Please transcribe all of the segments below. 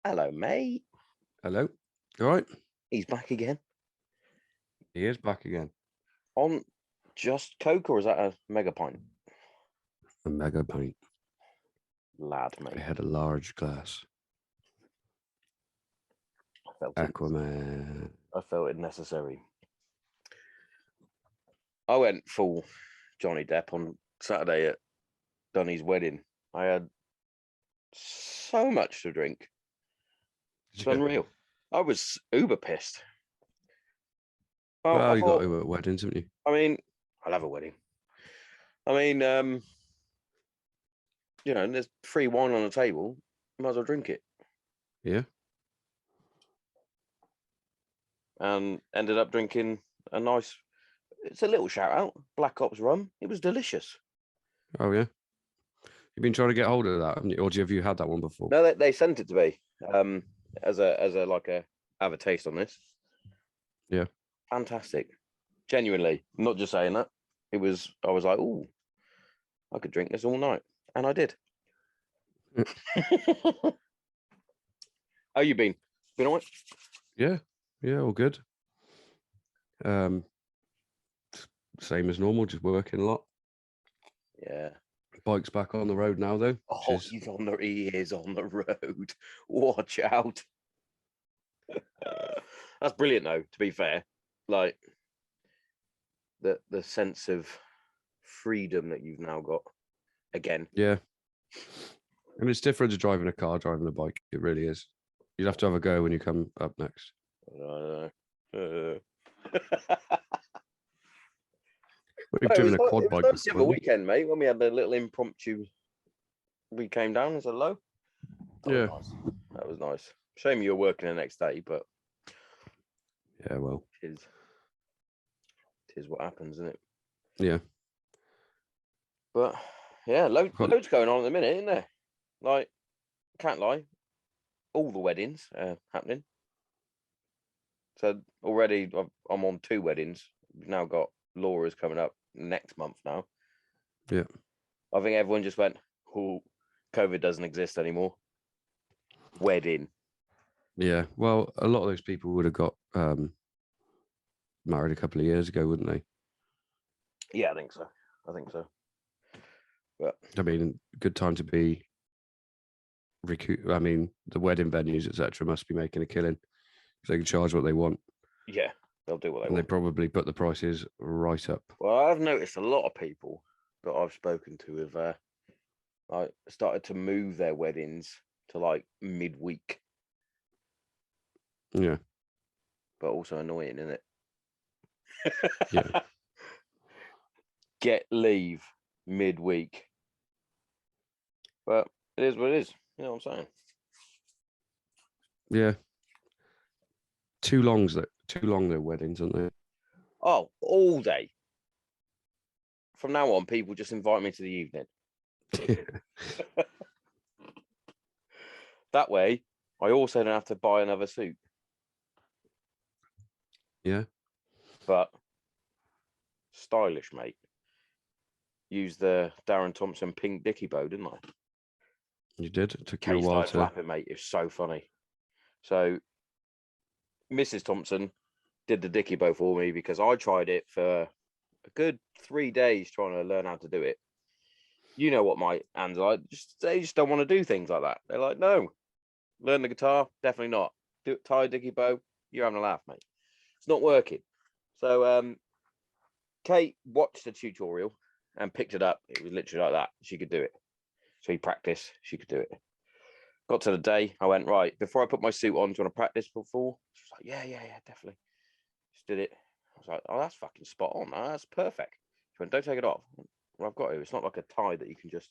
Hello, mate. Hello. All right. He's back again. He is back again. On just Coke, or is that a mega pint? A mega pint. Lad, I mate. had a large glass. Aquaman. I felt it necessary. I went full Johnny Depp on Saturday at Dunny's wedding. I had so much to drink. It's unreal. I was uber pissed. Well, you got to at weddings, haven't you? I mean, I love a wedding. I mean, there's free wine on the table. Might as well drink it. Yeah. And ended up drinking a nice, it's a little shout out, Black Ops rum. It was delicious. Oh, yeah. You've been trying to get hold of that, haven't you? Or have you had that one before? No, they sent it to me as a have a taste on this. Yeah. Fantastic. Genuinely, I'm not just saying that. I was like, oh, I could drink this all night. And I did. How you been? Been all right? Yeah. Yeah, all good. Same as normal, just working a lot. Yeah. Bike's back on the road now, though. Oh, he is on the road. Watch out. That's brilliant, though, to be fair. Like, the sense of freedom that you've now got again. Yeah. And it's different to driving a car, driving a bike. It really is. You'd have to have a go when you come up next. It We've driven a quad bike. It was nice the other weekend, mate, when we had a little impromptu. We came down as a low. Yeah. That was nice. Shame you were working the next day, but yeah, well, it is what happens, isn't it? Yeah. But yeah, loads going on at the minute, isn't there? Like, can't lie, all the weddings are happening. So already I'm on 2 weddings. We've now got Laura's coming up next month now. Yeah. I think everyone just went, oh, COVID doesn't exist anymore. Wedding. Yeah. Well, a lot of those people would have got married a couple of years ago, wouldn't they? Yeah, I think so. But I mean, good time to be I mean, the wedding venues, etc., must be making a killing because they can charge what they want. Yeah, they'll do what they want. They probably put the prices right up. Well, I've noticed a lot of people that I've spoken to have like started to move their weddings to like midweek. Yeah. But also annoying, isn't it? Yeah. Get leave midweek. But it is what it is. You know what I'm saying? Yeah. Too long their weddings, aren't they? Oh, all day. From now on, people just invite me to the evening. That way, I also don't have to buy another suit. Yeah. But stylish, mate. Use the Darren Thompson pink dicky bow, didn't I? You did. It took you a while to flap it, mate. It's so funny. So Mrs. Thompson did the dicky bow for me because I tried it for a good 3 days trying to learn how to do it. You know what my hands are like. They just don't want to do things like that. They're like, no, learn the guitar, definitely not. Do it, tie a dicky bow, you're having a laugh, mate. It's not working. So Kate watched the tutorial and picked it up. It was literally like that. She could do it. So he practiced. She could do it. Got to the day. I went, right, before I put my suit on, do you want to practice before? She was like, yeah, definitely. Just did it. I was like, oh, that's fucking spot on. That's perfect. She went, don't take it off. Well, I've got to. It's not like a tie that you can just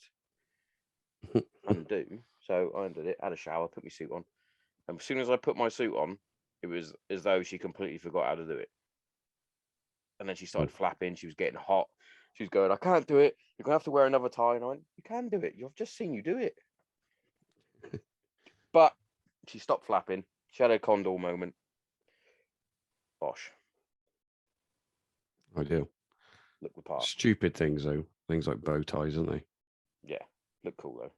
undo. So I undid it, had a shower, put my suit on. And as soon as I put my suit on, it was as though she completely forgot how to do it. And then she started flapping. She was getting hot. She was going, I can't do it. You're going to have to wear another tie. And I went, you can do it. You've just seen you do it. But she stopped flapping. She had a condor moment. Bosh. Ideal. Look the part. Stupid things, though. Things like bow ties, aren't they? Yeah. Look cool, though.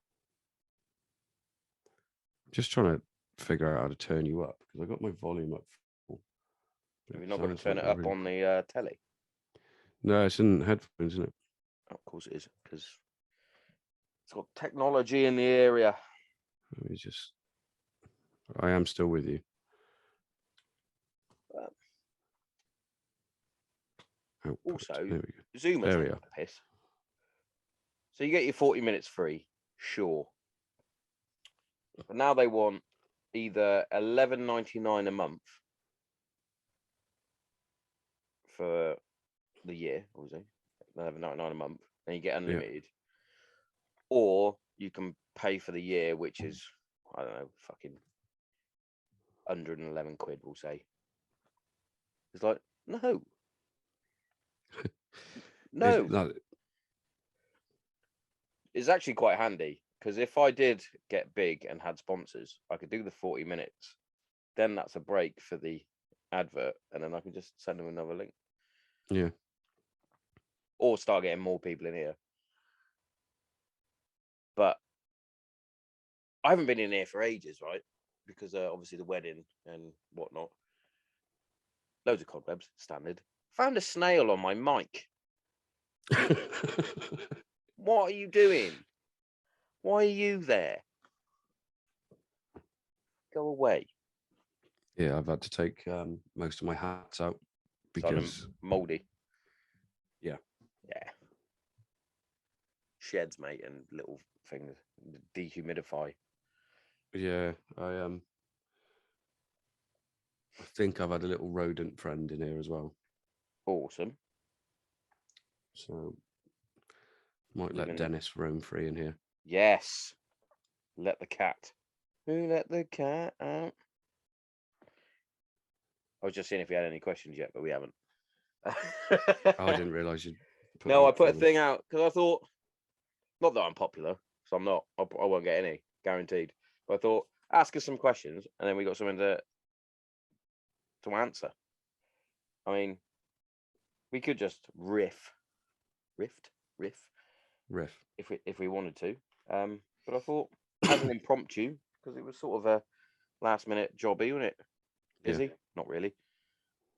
Just trying to figure out how to turn you up because I got my volume up full. Have you not got to turn it up on the telly? No, it's in headphones, isn't it? Oh, of course it is, because it's got technology in the area. I am still with you. Also, Zoom are taking a piss. So you get your 40 minutes free, sure. But now they want either $11.99 a month for the year, obviously, $11.99 a month, and you get unlimited. Yeah. Or you can pay for the year, which is, I don't know, fucking 111 quid, we'll say. It's like, no. No. It's actually quite handy, because if I did get big and had sponsors, I could do the 40 minutes. Then that's a break for the advert, and then I can just send them another link. Yeah. Or start getting more people in here. But I haven't been in here for ages, right? Because obviously the wedding and whatnot. Loads of cobwebs, standard. Found a snail on my mic. What are you doing? Why are you there? Go away. Yeah, I've had to take most of my hats out because mouldy. Yeah. Sheds, mate, and little things dehumidify. Yeah, I think I've had a little rodent friend in here as well. Awesome. So might let Dennis roam free in here. Yes. Let the cat. Who let the cat out? I was just seeing if we had any questions yet, but we haven't. I didn't realise you'd put No, I put a thing out because I thought, not that I'm popular, so I'm not. I won't get any, guaranteed. But I thought, ask us some questions, and then we got something to answer. I mean, we could just riff, if we wanted to. But I thought, as an impromptu, because it was sort of a last minute jobby, wasn't it? Busy? Yeah. Not really.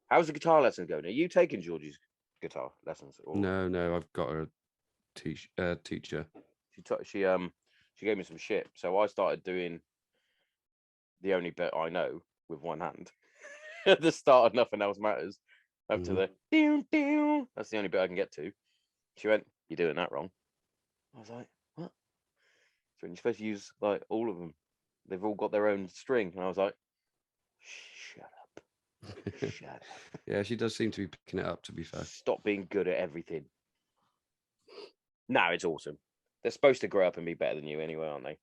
How's the guitar lessons going? Are you taking Georgie's guitar lessons? Or... No, I've got a teacher. She gave me some shit, so I started doing the only bit I know with one hand. At the start of Nothing Else Matters, up to the down. That's the only bit I can get to. She went, "You're doing that wrong." I was like, "What?" So you're supposed to use like all of them. They've all got their own string, and I was like, "Shut up, shut up." Yeah, she does seem to be picking it up. To be fair, stop being good at everything. No, it's awesome. They're supposed to grow up and be better than you anyway, aren't they?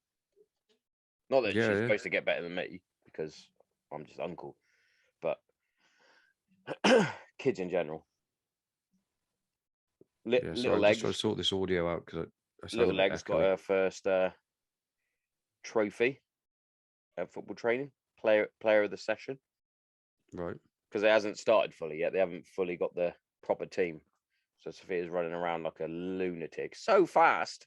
Not that she's supposed to get better than me because I'm just uncle, but kids in general. Little Legs. I'm just trying to sort this audio out because Little Legs got her first trophy at football training, player of the session. Right. Because it hasn't started fully yet. They haven't fully got the proper team. So Sophia's running around like a lunatic. So fast.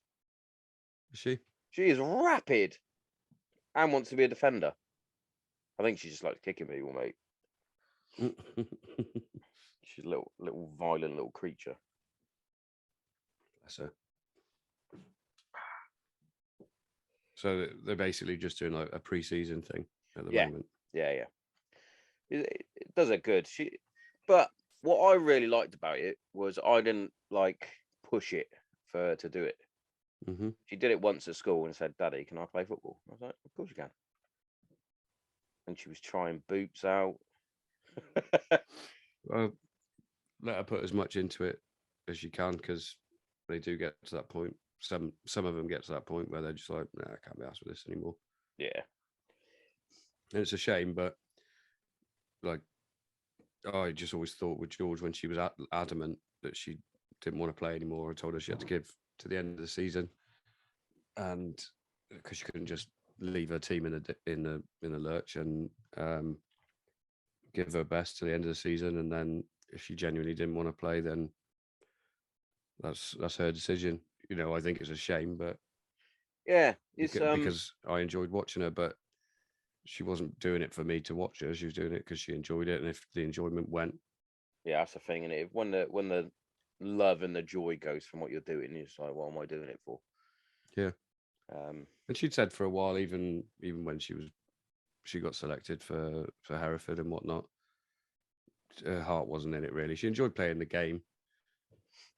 Is she? She is rapid and wants to be a defender. I think she just likes kicking people, mate. She's a little violent little creature. That's her. So they're basically just doing like a pre-season thing at the moment. Yeah. It does it good. But what I really liked about it was I didn't like push it for her to do it. Mm-hmm. She did it once at school and said, "Daddy, can I play football?" I was like, "Of course you can." And she was trying boots out. Well, let her put as much into it as she can because they do get to that point. Some of them get to that point where they're just like, "Nah, I can't be asked with this anymore." Yeah. And it's a shame, but like, I just always thought with George when she was adamant that she didn't want to play anymore. I told her she had to give to the end of the season, and because she couldn't just leave her team in a lurch and give her best to the end of the season, and then if she genuinely didn't want to play, then that's her decision. You know, I think it's a shame, but yeah, it's because I enjoyed watching her. But she wasn't doing it for me to watch her. She was doing it because she enjoyed it, and if the enjoyment went, Yeah, that's the thing, and it when the love and the joy goes from what you're doing, you're just like, what am I doing it for? yeah. Um, And she'd said for a while, even when she got selected for Hereford and whatnot, her heart wasn't in it really. She enjoyed playing the game.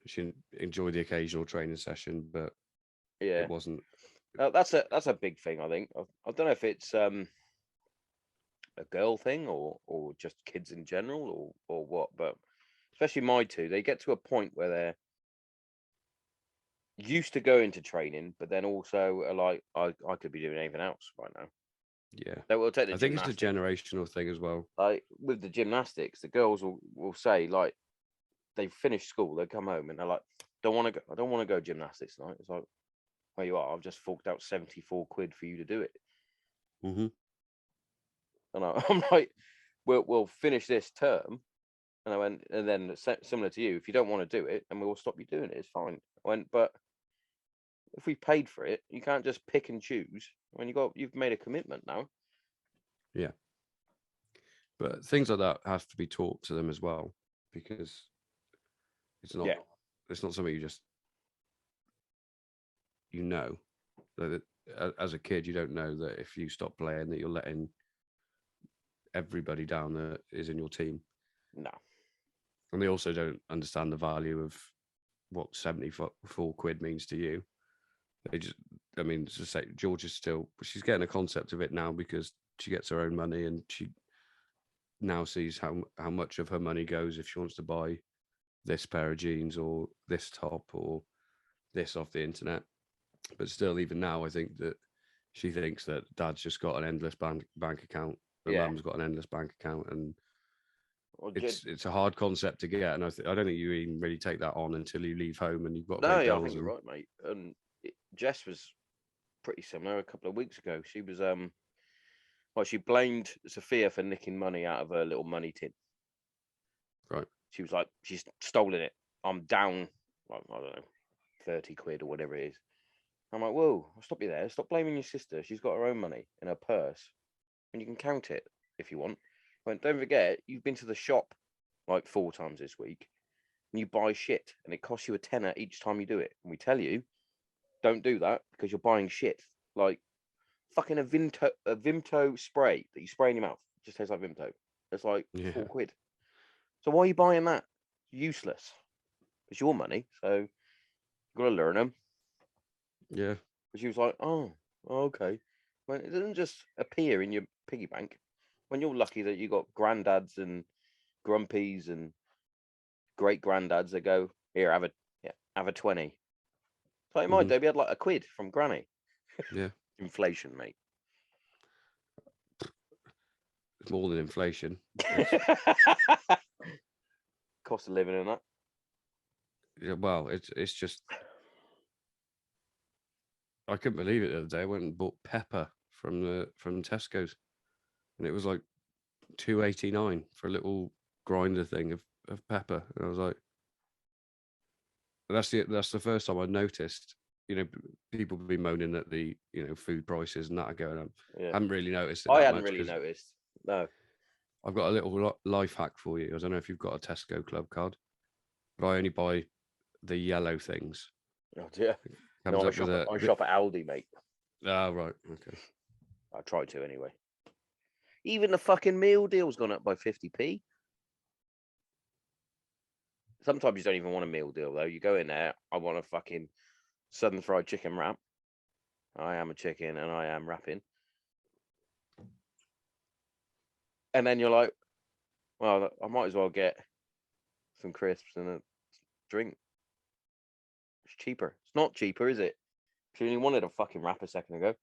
She enjoyed the occasional training session, but yeah, it wasn't. that's a big thing. I think I don't know if it's a girl thing or just kids in general or what, but especially my two, they get to a point where they're used to going to training, but then also are like, I could be doing anything else right now. Yeah, They will take the I think it's a gymnastics. generational thing as well. Like with the gymnastics, the girls will say like they finish school, they come home and they're like, don't want to go. I don't want to go gymnastics tonight. It's like, well, you are. I've just forked out 74 quid for you to do it, Mm-hmm. and I'm like, we'll finish this term. And I went, and then similar to you, if you don't want to do it, and we'll stop you doing it. It's fine. I went, but if we paid for it, you can't just pick and choose when you've made a commitment now. Yeah, but things like that have to be taught to them as well, because it's not Yeah, something you know that as a kid you don't know that if you stop playing that you're letting everybody down that is in your team. no, And they also don't understand the value of what 74 quid means to you. They just, I mean, to say George is still, she's getting a concept of it now because she gets her own money and she now sees how much of her money goes if she wants to buy this pair of jeans or this top or this off the internet. But still, even now, I think that she thinks that dad's just got an endless bank account, and yeah. mum's got an endless bank account, and Well, it's a hard concept to get. And I don't think you even really take that on until you leave home and you've got to no, pay yeah, I bills. think you're And right, mate. And Jess was pretty similar a couple of weeks ago. She was well, she blamed Sophia for nicking money out of her little money tin. right, She was like, she's stolen it. I'm down, like, I don't know, 30 quid or whatever it is. I'm like, whoa, I'll stop you there. Stop blaming your sister. She's got her own money in her purse. And you can count it if you want. But don't forget, you've been to the shop like 4 times this week and you buy shit and it costs you a tenner each time you do it. And we tell you, don't do that because you're buying shit. Like fucking a Vimto spray that you spray in your mouth. It just tastes like Vimto. It's like yeah, 4 quid. So why are you buying that? Useless. It's your money, so you've got to learn them. yeah, But she was like, oh, okay. Well, it doesn't just appear in your piggy bank. When you're lucky that you got granddads and grumpies and great granddads that go, here, have a 20. Like in my mm-hmm. day, we had like a quid from granny. Yeah. Inflation, mate. It's more than inflation. It's, Cost of living and that. yeah, well, it's just I couldn't believe it the other day. I went and bought pepper from Tesco's, and it was like £2.89 for a little grinder thing of pepper, and I was like, that's the first time I noticed. You know, people be moaning at the food prices and that are going up. Yeah. I haven't really noticed it I that hadn't much really because noticed. No. I've got a little life hack for you. I don't know if you've got a Tesco club card, but I only buy the yellow things. Oh dear. Comes No, up with I shop at Aldi, mate. right, okay. I try to anyway. Even the fucking meal deal's gone up by 50p. Sometimes you don't even want a meal deal though. You go in there, I want a fucking southern fried chicken wrap. I am a chicken and I am wrapping. And then you're like, well, I might as well get some crisps and a drink. It's cheaper. It's not cheaper, is it? If you only wanted a fucking wrap a second ago.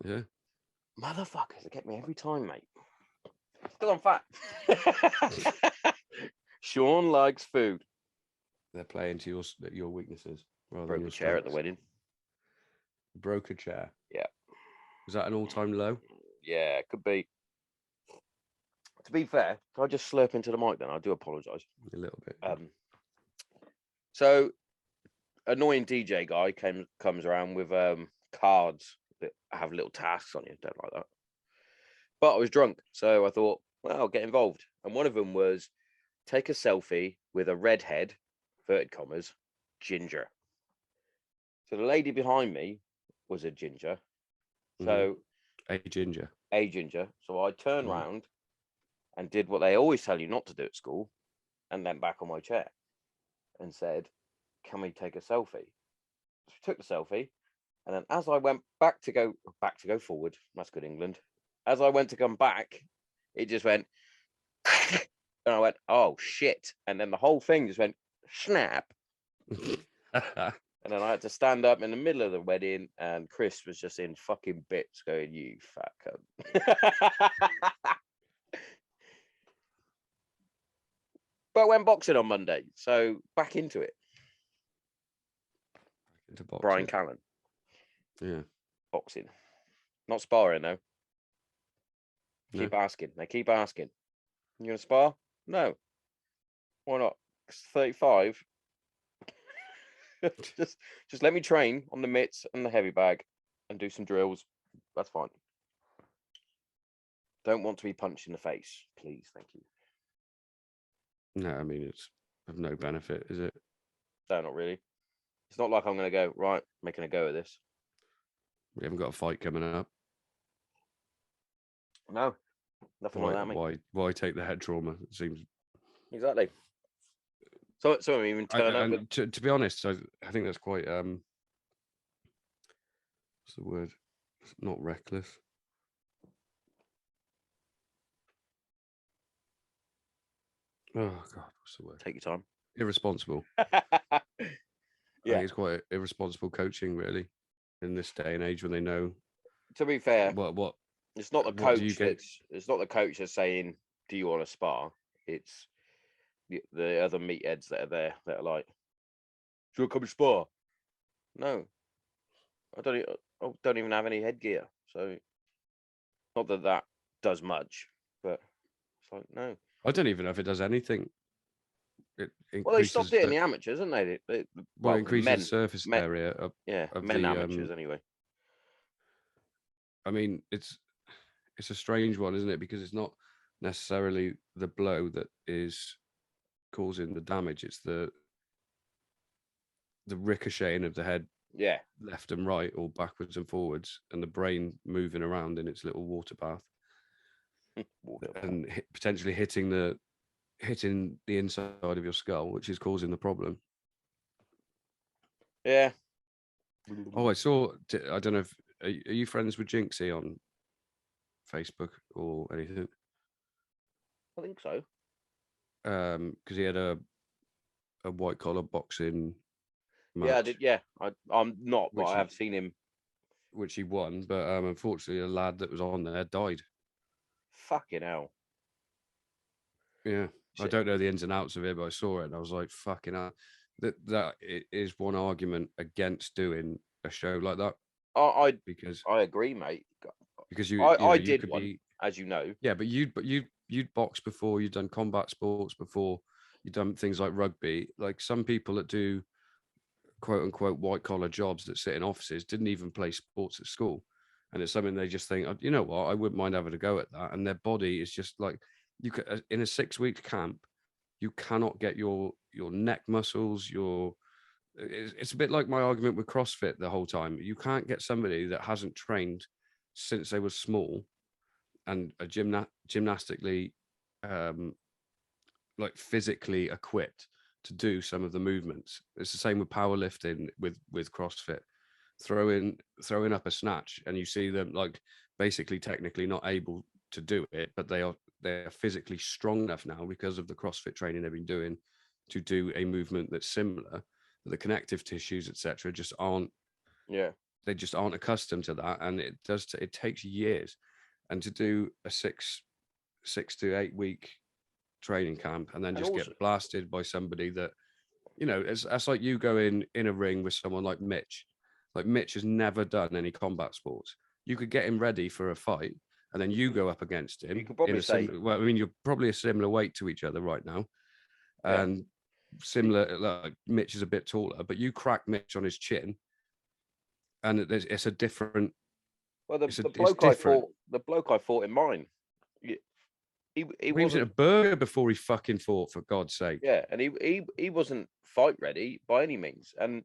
Yeah. Motherfuckers, they get me every time, mate. Still on fat. Sean likes food. They're playing to your weaknesses rather Broke than a your chair at the strengths. wedding. Broke a chair. Yeah. Was that an all-time low? Yeah, it could be. To be fair, can I just slurp into the mic then? I do apologise. A little bit. So annoying DJ guy comes around with cards that have little tasks on you. Don't like that. But I was drunk, so I thought, well, I'll get involved. And one of them was take a selfie with a redhead, inverted commas, ginger. So the lady behind me was a ginger. So a ginger. So I turned round and did what they always tell you not to do at school, and then back on my chair and said, "Can we take a selfie?" So we took the selfie, and then as I went back to go forward, that's good England. As I went to come back, it just went, and I went, "Oh shit!" And then the whole thing just went snap. And then I had to stand up in the middle of the wedding, and Chris was just in fucking bits, going, "You fat cunt." But I went boxing on Monday, so back into it. Into boxing. Brian Callen. Yeah. Boxing. Not sparring, though. No. Keep asking. They keep asking. You going to spar? No. Why not? 35. just let me train on the mitts and the heavy bag and do some drills. That's fine. Don't want to be punched in the face, please. Thank you. No, I mean, it's of no benefit, is it? No, not really. It's not like I'm going to go, right, making a go of this. We haven't got a fight coming up. No, nothing like that, mate. Why take the head trauma? It seems exactly. So some of them even turn up. And to be honest, I think that's quite what's the word? It's not reckless. Oh God, what's the word? Take your time. Irresponsible. Yeah, I think it's quite irresponsible coaching, really, in this day and age when they know. To be fair, what it's not the coach it's not the coach that's saying, "Do you want to spar?" It's the other meatheads that are there that are like, "Do you want to come spar?" No, I don't even have any headgear, so not that does much, but it's like no. I don't even know if it does anything. Well, they stopped it in the amateurs, didn't they? It increases the surface area of men amateurs anyway. I mean, it's a strange one, isn't it? Because it's not necessarily the blow that is causing the damage. It's the ricocheting of the head, left and right, or backwards and forwards, and the brain moving around in its little water bath, and potentially hitting the inside of your skull, which is causing the problem. Yeah. Oh, I don't know if are you friends with Jinxie on Facebook or anything? I think so. Because he had a white collar boxing match. Yeah, I did. Yeah, I'm not, but I have seen him. Which he won, but unfortunately, a lad that was on there died. Fucking hell. Yeah, shit. I don't know the ins and outs of it, but I saw it and I was like, fucking hell. That is one argument against doing a show like that. I agree, mate. Because I did one, as you know. Yeah, but you'd boxed before, you'd done combat sports before, you'd done things like rugby. Like some people that do quote unquote white collar jobs that sit in offices didn't even play sports at school, and it's something they just think, you know what, I wouldn't mind having a go at that. And their body is just like, you could in a 6-week camp, you cannot get your neck muscles, it's a bit like my argument with CrossFit the whole time. You can't get somebody that hasn't trained since they were small and are gymnastically like physically equipped to do some of the movements. It's the same with powerlifting, with CrossFit. Throwing up a snatch, and you see them like basically technically not able to do it, but they're physically strong enough now because of the CrossFit training they've been doing to do a movement that's similar. The connective tissues, etc., just aren't. Yeah, they just aren't accustomed to that, and it takes years. And to do a 6 to 8 week training camp and then just get blasted by somebody that, you know, that's like you going in a ring with someone like Mitch. Like Mitch has never done any combat sports. You could get him ready for a fight, and then you go up against him. You could probably say, well, I mean, you're probably a similar weight to each other right now, and similar. Like Mitch is a bit taller, but you crack Mitch on his chin, and it's a different. Well, the bloke I fought in mine, he He was in a wasn't. burger before he fucking fought, for God's sake. Yeah, and he wasn't fight ready by any means. And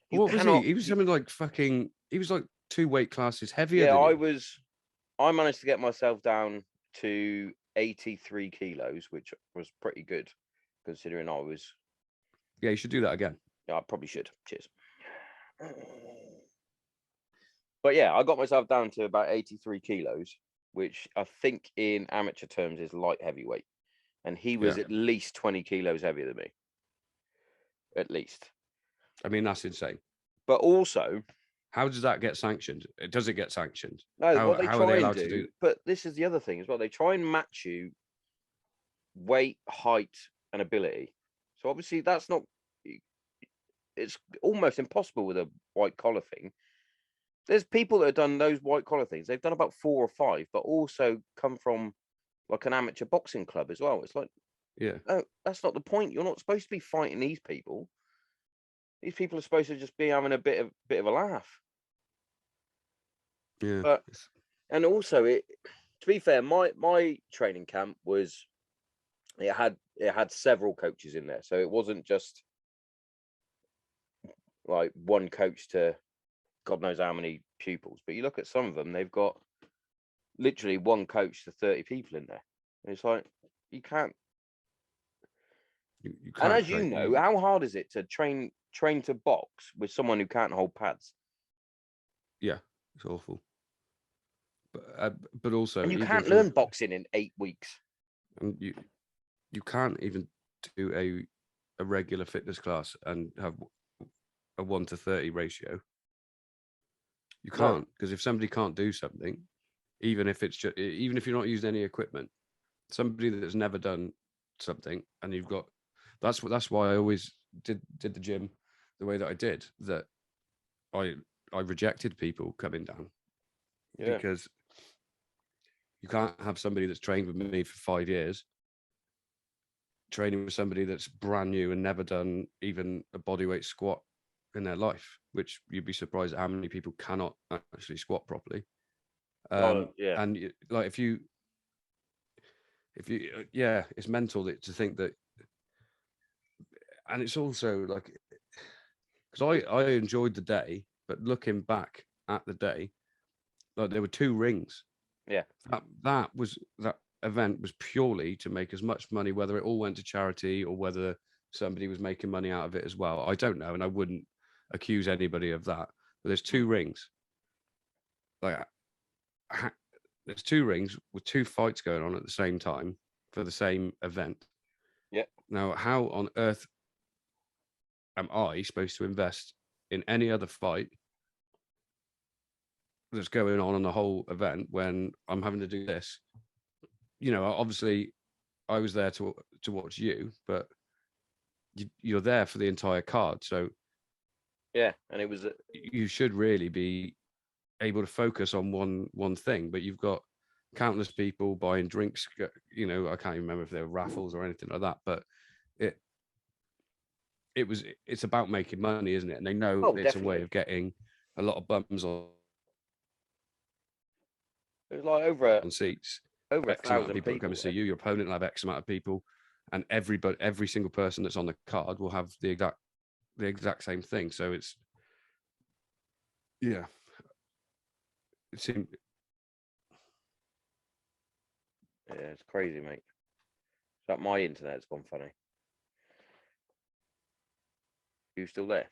you What was he? cannot. He was something like fucking. He was like 2 weight classes heavier Yeah, than you. I managed to get myself down to 83 kilos, which was pretty good considering I was. Yeah, you should do that again. Yeah, I probably should. Cheers. But yeah, I got myself down to about 83 kilos, which I think in amateur terms is light heavyweight. And he was Yeah. at least 20 kilos heavier than me. At least. I mean, that's insane. But also, how does that get sanctioned? Does it get sanctioned? no, how, what they how are they try and allowed do, to do? but this is the other thing as well. They try and match you weight, height, and ability. So obviously that's not. It's almost impossible with a white collar thing. There's people that have done those white collar things. They've done about 4 or 5, but also come from like an amateur boxing club as well. It's like, Yeah, no, that's not the point. You're not supposed to be fighting these people. These people are supposed to just be having a bit of a laugh. yeah. But and also it, to be fair, my training camp was it had several coaches in there, so it wasn't just like one coach to God knows how many pupils. But you look at some of them, they've got literally one coach to 30 people in there. And it's like you can't. You And can't as you train. know, how hard is it to train to box with someone who can't hold pads? Yeah, it's awful. But also, And you even can't from learn boxing in 8 weeks. and you can't even do a regular fitness class and have a 1:30 ratio. You can't, because if somebody can't do something, even if you're not using any equipment, somebody that's never done something, and you've got that's why I always did the gym the way that I did. That I rejected people coming down, Yeah. because you can't have somebody that's trained with me for 5 years training with somebody that's brand new and never done even a bodyweight squat in their life, which you'd be surprised at how many people cannot actually squat properly. Yeah. And like if you yeah, it's mental to think that. And it's also like, because I enjoyed the day, but looking back at the day, like there were 2 rings. Yeah. That event was purely to make as much money, whether it all went to charity or whether somebody was making money out of it as well. I don't know, and I wouldn't accuse anybody of that. But there's 2 rings. Like there's 2 rings with 2 fights going on at the same time for the same event. Yeah. Now, how on earth am I supposed to invest in any other fight that's going on the whole event when I'm having to do this? You know, obviously I was there to watch you, but you're there for the entire card. So Yeah. And it was you should really be able to focus on one thing, but you've got countless people buying drinks. You know, I can't even remember if they were raffles or anything like that, but it's about making money, isn't it? And they know it's definitely a way of getting a lot of bums on it was like over seats. over X amount of 1,000 people that come and see there. you. Your opponent will have X amount of people, and every single person that's on the card will have the exact same thing. So it's it seemed. Yeah, it's crazy, mate. It's like my internet's gone funny. You still there?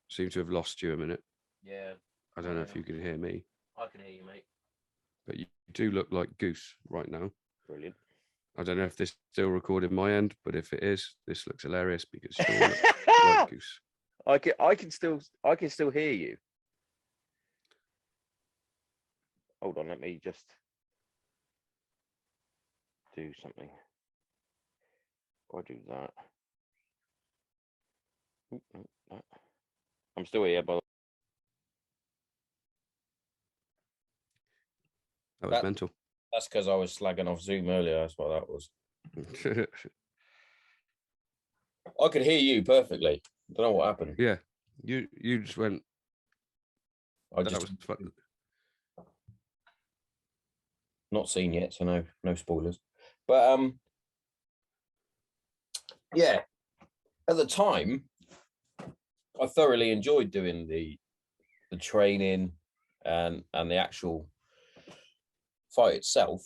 Seem to have lost you a minute. Yeah. I don't know if you can hear me. I can hear you, mate. But you do look like Goose right now. Brilliant. I don't know if this is still recorded my end, but if it is, this looks hilarious because Sean looks like Goose. I can still hear you. Hold on, let me just do something. Or do that. I'm still here, but That was mental. That's because I was slagging off Zoom earlier. That's what that was. I could hear you perfectly. Don't know what happened. Yeah, you just went. I just That was fun. Not seen yet, so no spoilers. But yeah, at the time, I thoroughly enjoyed doing the training and the actual fight itself.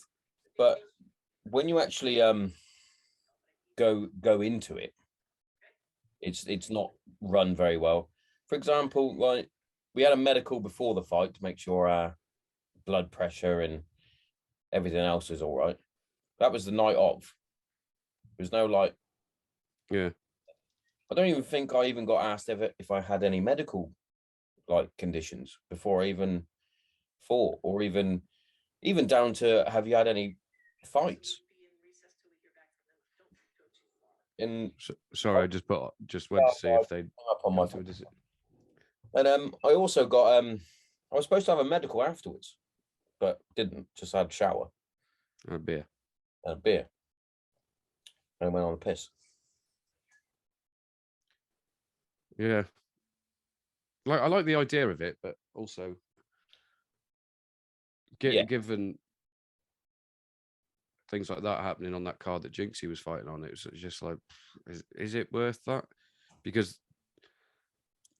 But when you actually go into it, it's not run very well. For example, like we had a medical before the fight to make sure our blood pressure and everything else is all right. That was the night of. There's no like. Yeah. I don't even think I even got asked ever if I had any medical like conditions before I even fought, or even down to have you had any fights? In Sorry, I just went to see if they up on my phone. And I also got I was supposed to have a medical afterwards, but didn't. Just had a shower, a beer. and a beer, and went on a piss. Yeah. Like I like the idea of it, but also given things like that happening on that card that Jinxie was fighting on, it was just like, is it worth that? Because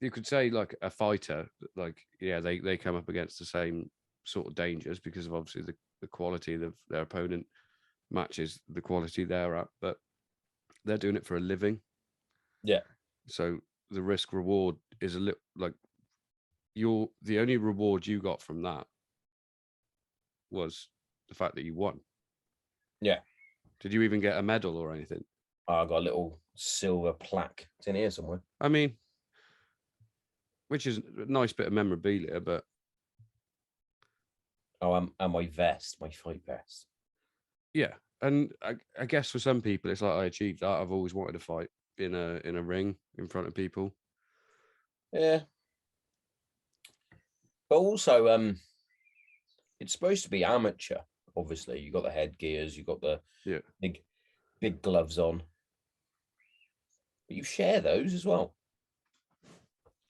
you could say like a fighter, like, yeah, they come up against the same sort of dangers because of obviously the quality of their opponent matches the quality they're at, but they're doing it for a living. Yeah. So the risk reward is a little like the only reward you got from that was the fact that you won. Yeah. Did you even get a medal or anything? I got a little silver plaque. It's in here somewhere. I mean, which is a nice bit of memorabilia, but and my vest, my fight vest. Yeah, and I guess for some people, it's like I achieved that. I've always wanted to fight in a ring in front of people. Yeah, but also, it's supposed to be amateur. Obviously, you got the headgears, you got the big gloves on. But you share those as well.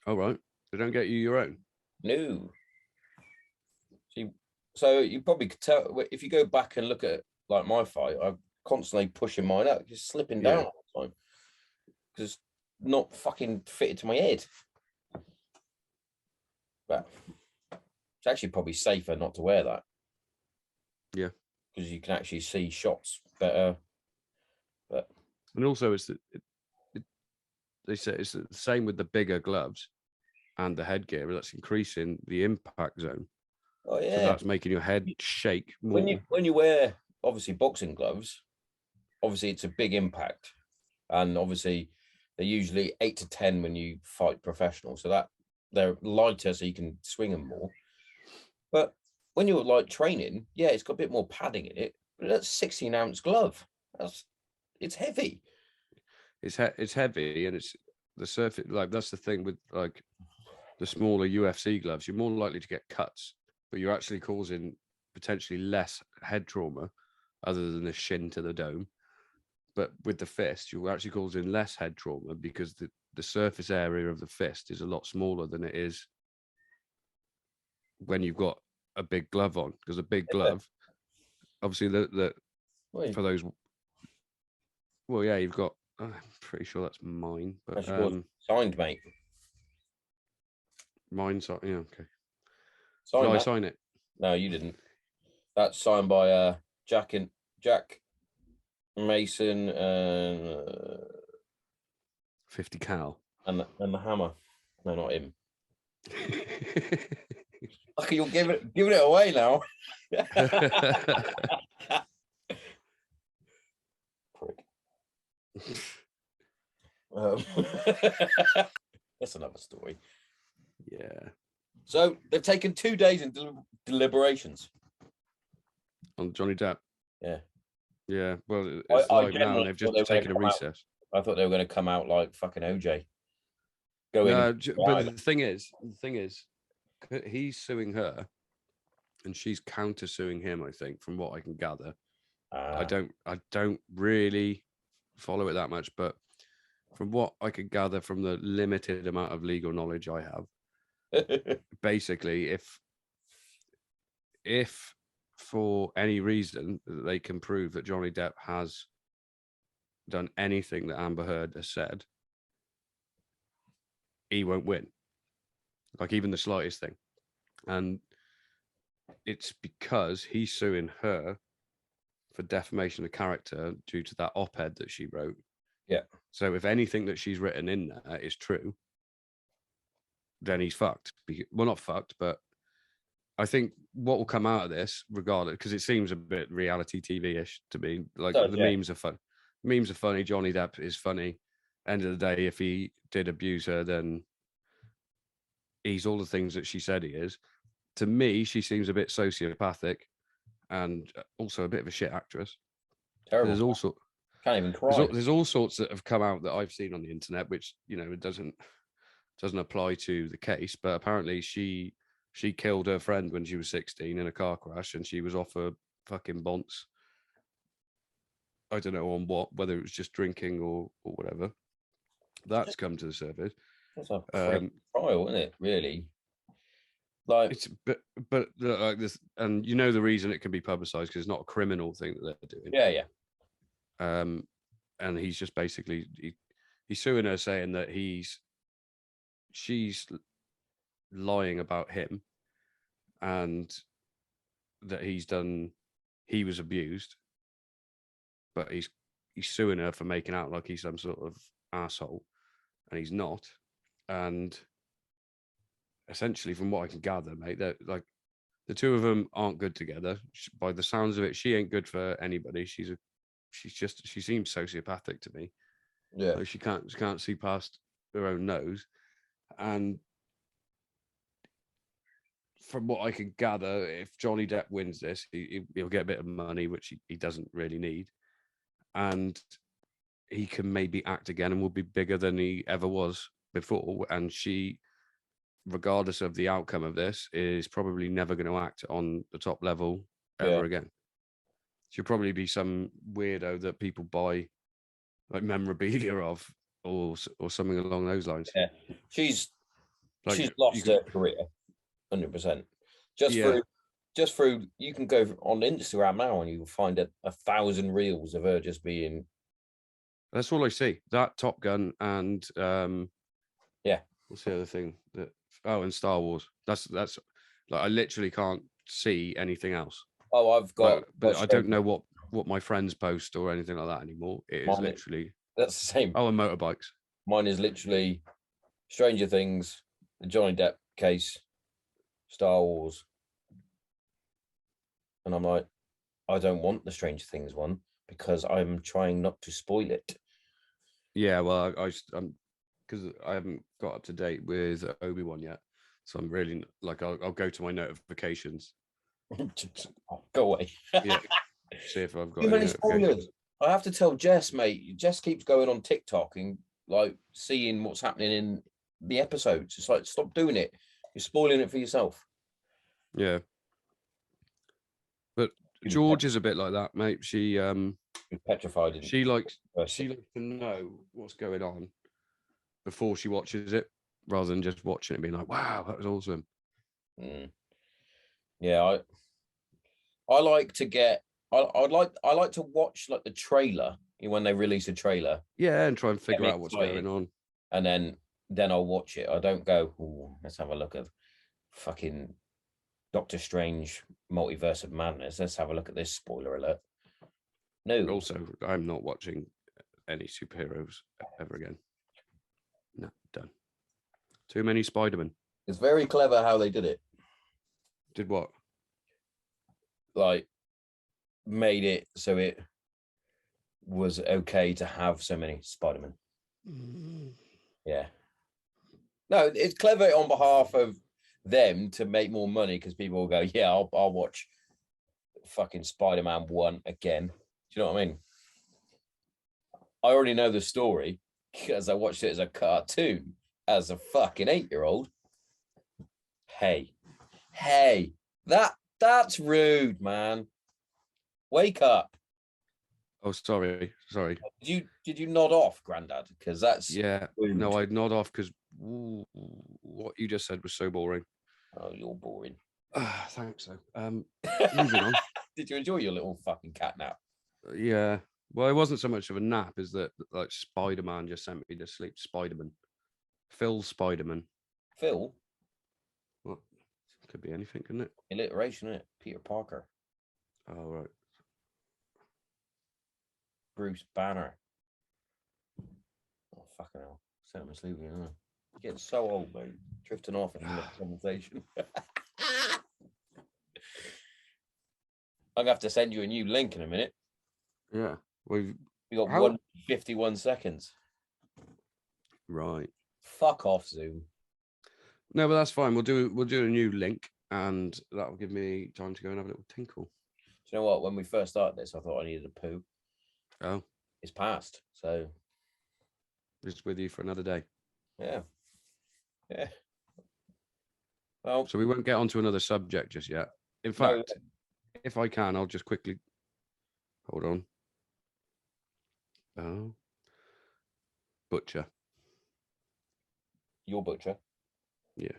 Oh, right. They don't get you your own? No. So you probably could tell if you go back and look at like my fight, I'm constantly pushing mine out, just slipping down all the time because it's not fucking fitted to my head. But it's actually probably safer not to wear that. Yeah, because you can actually see shots better. But and also they say it's the same with the bigger gloves and the headgear. That's increasing the impact zone. Oh yeah, so that's making your head shake more. When you wear obviously boxing gloves, obviously it's a big impact, and obviously they're usually 8 to 10 when you fight professional, so that they're lighter, so you can swing them more. But when you're like training, yeah, it's got a bit more padding in it, but that's 16-ounce glove. It's heavy. It's heavy, and it's the surface. Like that's the thing with like the smaller UFC gloves. You're more likely to get cuts, but you're actually causing potentially less head trauma, other than the shin to the dome. But with the fist, you're actually causing less head trauma because the surface area of the fist is a lot smaller than it is when you've got a big glove on. Because a big glove, obviously, for those. Well, yeah, you've got. I'm pretty sure that's mine, but signed, mate. Mine's yeah, okay. Sign Did I that. sign it? No, you didn't. That's signed by Jack Mason and 50 cal and the Hammer. No, not him. Look, you're giving it away now. That's another story. Yeah. So they've taken 2 days in deliberations on Johnny Depp. Yeah. Yeah. Well, it's live now, and they've just taken a recess. I thought they were going to come out like fucking OJ. But the thing is, he's suing her, and she's counter suing him. I think, from what I can gather, I don't really follow it that much, but from what I could gather from the limited amount of legal knowledge I have, basically, if for any reason that they can prove that Johnny Depp has done anything that Amber Heard has said, he won't win. Like even the slightest thing. And it's because he's suing her for defamation of character due to that op-ed that she wrote. Yeah. So if anything that she's written in there is true, then he's fucked. Well, not fucked, but I think what will come out of this, regardless, because it seems a bit reality TV-ish to me. Like memes are fun. Memes are funny. Johnny Depp is funny. End of the day, if he did abuse her, then he's all the things that she said he is. To me, she seems a bit sociopathic and also a bit of a shit actress. Terrible. There's also can't even cry. There's all sorts that have come out that I've seen on the internet, which it doesn't apply to the case. But apparently, she killed her friend when she was 16 in a car crash, and she was off her fucking bonce. I don't know on what, whether it was just drinking or whatever. That's come to the surface. That's a trial, isn't it? Really. Like it's but like this, and the reason it can be publicized because it's not a criminal thing that they're doing. Yeah. And he's just basically he's suing her, saying that she's lying about him, and that he was abused, but he's suing her for making out like he's some sort of asshole, and he's not. And essentially, from what I can gather, mate, that like the two of them aren't good together. By the sounds of it, she ain't good for anybody. She seems sociopathic to me. Yeah, like she can't see past her own nose. And from what I can gather, if Johnny Depp wins this, he'll get a bit of money, which he doesn't really need, and he can maybe act again and will be bigger than he ever was before. And she, regardless of the outcome of this, is probably never going to act on the top level ever again. She'll probably be some weirdo that people buy like memorabilia of, or something along those lines. Yeah, she's lost her career, 100%. Just through, you can go on Instagram now and you'll find 1,000 reels of her just being. That's all I see. That Top Gun and what's the other thing that? Oh, and Star Wars. That's like I literally can't see anything else. Oh, I've got, but I don't know what my friends post or anything like that anymore. It is literally that's the same. Oh, and motorbikes. Mine is literally Stranger Things, the Johnny Depp case, Star Wars, and I'm like, I don't want the Stranger Things one because I'm trying not to spoil it. Yeah, well, I'm because I haven't got up to date with Obi-Wan yet, so I'm really like I'll go to my notifications. Go away. Yeah, see if I've got too many spoilers. I have to tell Jess, mate. Jess keeps going on TikTok and like seeing what's happening in the episodes. It's like, stop doing it. You're spoiling it for yourself. Yeah. But George is a bit like that, mate. She petrified. She likes to know what's going on before she watches it, rather than just watching it and being like, wow, that was awesome. Yeah, I like to get I like to watch like the trailer when they release a trailer. Yeah, and try and figure out what's going on. And then I'll watch it. I don't go, let's have a look at fucking Doctor Strange Multiverse of Madness. Let's have a look at this, spoiler alert. No. Also, I'm not watching any superheroes ever again. No, done. Too many Spider-Man. It's very clever how they did it. Did what? Like, made it so it was okay to have so many Spider-Man. Yeah. No, it's clever on behalf of them to make more money, because people will go, yeah, I'll watch fucking Spider-Man 1 again. Do you know what I mean? I already know the story because I watched it as a cartoon as a fucking 8-year-old. Hey, that's rude, man. Wake up. Oh, sorry. Did you nod off, Grandad? Because that's rude. No, I'd nod off because what you just said was so boring. Oh, you're boring. Thanks, though. Moving on. Did you enjoy your little fucking cat nap? Yeah. Well, it wasn't so much of a nap as that like Spider-Man just sent me to sleep. Spider-Man. Phil Spider-Man. Phil? What? Could be anything, couldn't it? Alliteration, isn't it? Peter Parker. Oh, right. Bruce Banner. Oh, fucking hell. Sent him asleep again, huh? Getting so old, mate. Drifting off in the conversation. I'm going to have to send you a new link in a minute. Yeah. We got 151 seconds. Right. Fuck off, Zoom. No, but that's fine. We'll do a new link, and that will give me time to go and have a little tinkle. Do you know what? When we first started this, I thought I needed a poo. Oh. It's passed, so Just with you for another day. yeah. Yeah. Well, so we won't get onto another subject just yet. In fact, if I can, I'll just quickly hold on. Oh. Butcher. Your butcher. Yeah.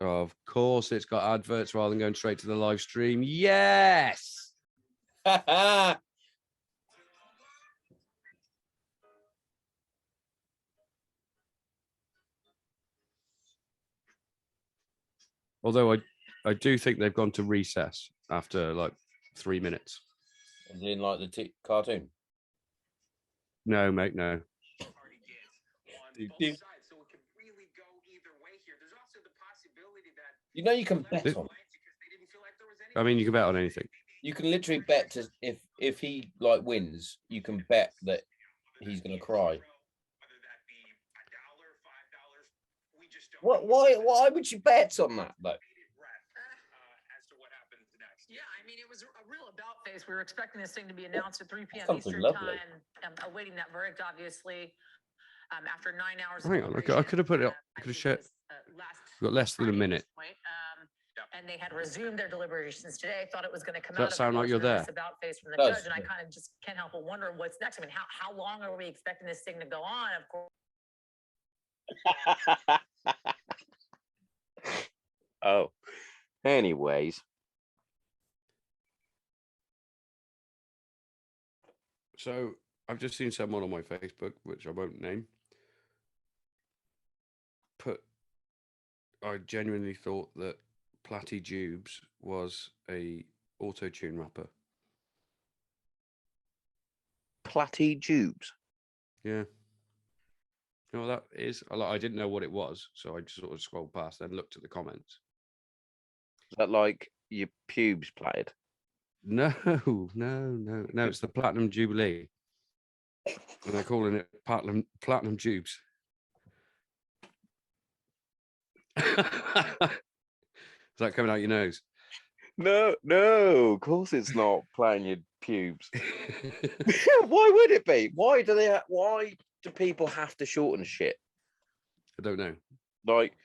Of course, it's got adverts rather than going straight to the live stream. Yes. Although I do think they've gone to recess after like 3 minutes. As in like the cartoon? No, mate, no. You know you can bet on. I mean, you can bet on anything. You can literally bet to if he like wins, you can bet that he's gonna cry. What? Why would you bet on that though? Yeah, I mean, it was a real about face. We were expecting this thing to be announced at 3 p.m. Eastern time. Awaiting that verdict, obviously. After 9 hours. Hang on, I could have put it. I could have shared. We've got less than a minute. And they had resumed their deliberations today. Thought it was going to come out. Does that sound like you're there? About face from the judge, and I kind of just can't help but wonder what's next. I mean, how long are we expecting this thing to go on? Of course. Oh, anyways. So I've just seen someone on my Facebook, which I won't name, I genuinely thought that Platty Jubes was a auto-tune rapper. Platty Jubes? Yeah. You know what that is? I didn't know what it was, so I just sort of scrolled past and looked at the comments. Is that like your pubes plaited? No. It's the Platinum Jubilee. And they're calling it Platinum Tubes. Is that coming out your nose? No, of course it's not plaiting your pubes. Why would it be? Why do people have to shorten shit? I don't know. Like,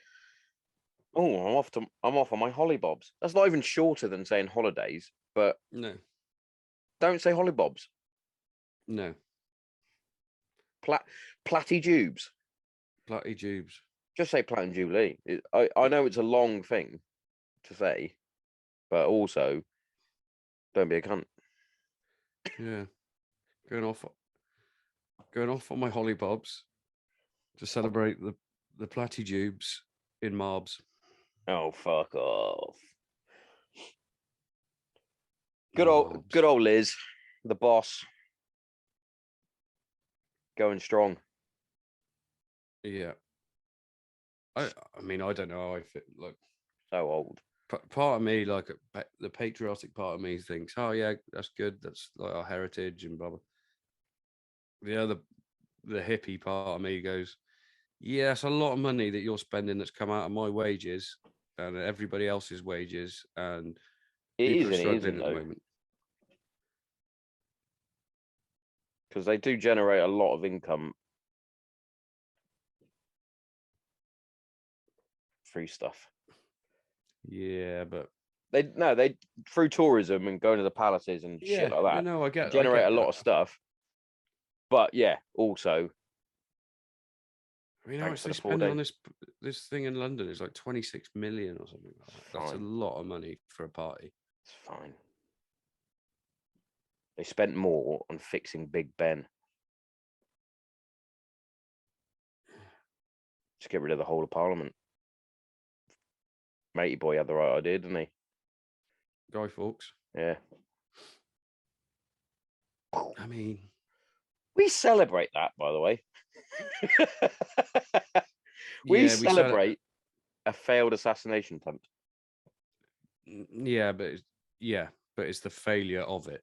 oh, I'm off on my hollybobs. That's not even shorter than saying holidays, but no. Don't say hollybobs. No. Platty Jubes. Platty Jubes. Just say Platinum Jubilee. I know it's a long thing to say, but also don't be a cunt. Yeah. Going off on my hollybobs to celebrate the Platty Jubes in Marbs. Oh, fuck off. Good old Liz, the boss. Going strong. Yeah. I mean, I don't know how I feel. Like, so old. Part of me, like the patriotic part of me, thinks, "Oh yeah, that's good. That's like our heritage and blah blah." The hippie part of me goes, "Yeah, it's a lot of money that you're spending that's come out of my wages and everybody else's wages, and people are struggling at the moment." Because they do generate a lot of income through stuff. Yeah, but they through tourism and going to the palaces and shit like that. No, I get generate a lot of stuff. But yeah, also. I mean, how much they spend on this thing in London is like 26 million or something like that. That's a lot of money for a party. It's fine. They spent more on fixing Big Ben. Just get rid of the whole of Parliament. Matey boy had the right idea, didn't he? Guy Fawkes. Yeah. I mean, We celebrate that, by the way. we celebrate a failed assassination attempt. Yeah, but it's the failure of it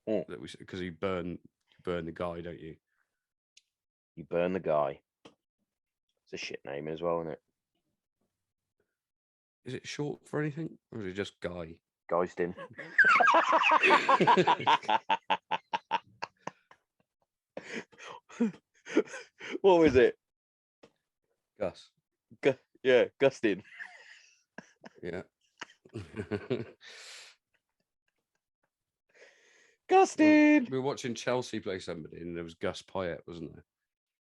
that we, because you burn the guy, don't you? You burn the guy. It's a shit name as well, isn't it? Is it short for anything, or is it just Guy? Geistin. What was it? Gus. Yeah, Gustin. Yeah. Gustin. We were watching Chelsea play somebody, and there was Gus Pyatt, wasn't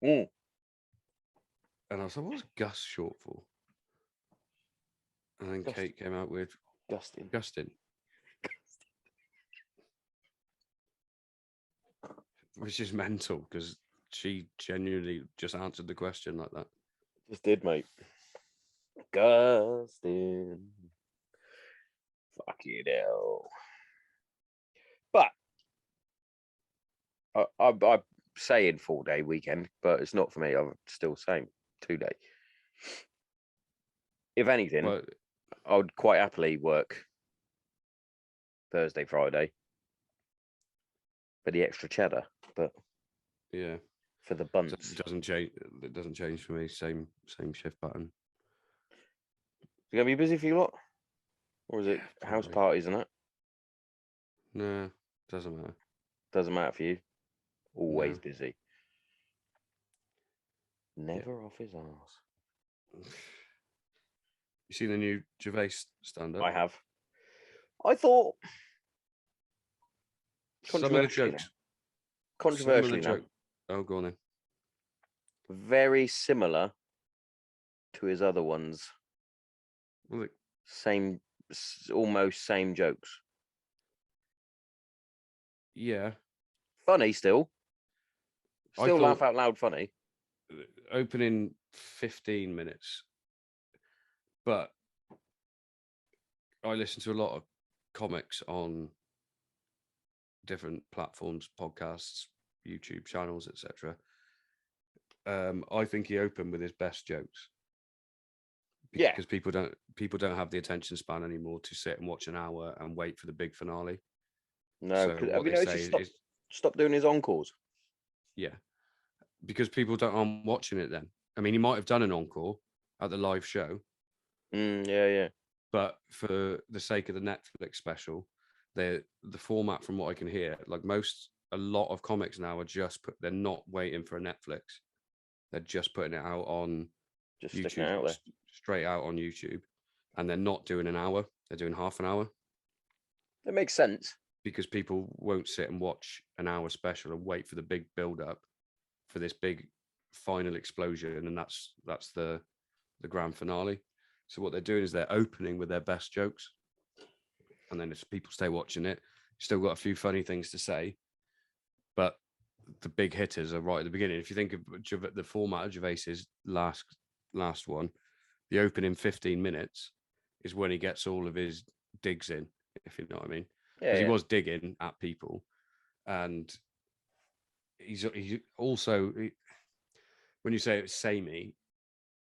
there? And I was like, "What's Gus short for?" And then Kate came out with Gustin. Which is mental, because she genuinely just answered the question like that. Just did, mate. Gustin. Fuck you know. But I'm saying 4-day weekend, but it's not for me. I'm still saying 2-day. If anything, I would quite happily work Thursday, Friday for the extra cheddar, but yeah, for the buns, it doesn't change. It doesn't change for me. Same shift pattern. Is it gonna be busy for you lot, or is it house parties and that? No, doesn't matter. Doesn't matter for you. Always busy. Never off his arse. You seen the new Gervais stand-up? I have. I thought some of the jokes. Controversially now. Oh, go on then. Very similar to his other ones. Well, almost same jokes. Yeah. Funny still. Still laugh out loud funny. Opening 15 minutes. But I listen to a lot of comics on different platforms, podcasts, YouTube channels, etc. I think he opened with his best jokes. Because people don't have the attention span anymore to sit and watch an hour and wait for the big finale. No, so have you noticed he stopped doing his encores? Yeah, because people aren't watching it then. I mean, he might have done an encore at the live show. Yeah. But for the sake of the Netflix special, the format, from what I can hear, like a lot of comics now are they're not waiting for a Netflix. They're just putting it out on YouTube, out there. Straight out on YouTube, and they're not doing an hour. They're doing half an hour. That makes sense. Because people won't sit and watch an hour special and wait for the big build-up for this big final explosion, and that's the grand finale. So what they're doing is they're opening with their best jokes, and then if people stay watching it, you've still got a few funny things to say, but the big hitters are right at the beginning. If you think of the format of Gervais's last one, the opening 15 minutes is when he gets all of his digs in, if you know what I mean. Because he was digging at people, and he's also, when you say it's samey,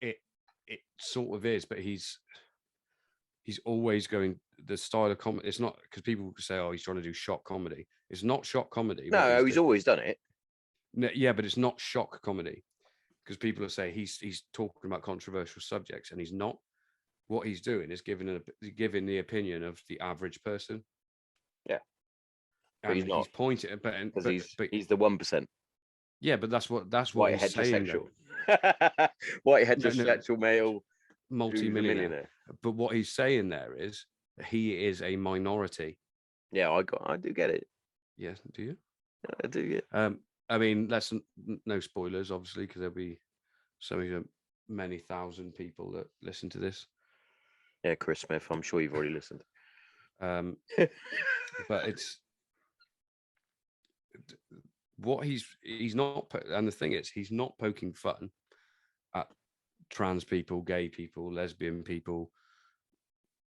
it sort of is, but he's always going the style of comedy. It's not, because people say, "Oh, he's trying to do shock comedy." It's not shock comedy. No, he's always done it. No, yeah, but it's not shock comedy, because people will say he's talking about controversial subjects, and he's not. What he's doing is giving the opinion of the average person. Yeah, but he's not. He's pointing, but he's the 1%. Yeah, but that's what white he's heterosexual. Saying. White heterosexual male, multi-millionaire. But what he's saying there is that he is a minority. Yeah, I do get it. Yes, do you? Yeah, I do get. I mean, no spoilers, obviously, because there'll be many thousand people that listen to this. Yeah, Chris Smith, I'm sure you've already listened. But it's what he's not, and the thing is, he's not poking fun at trans people, gay people, lesbian people,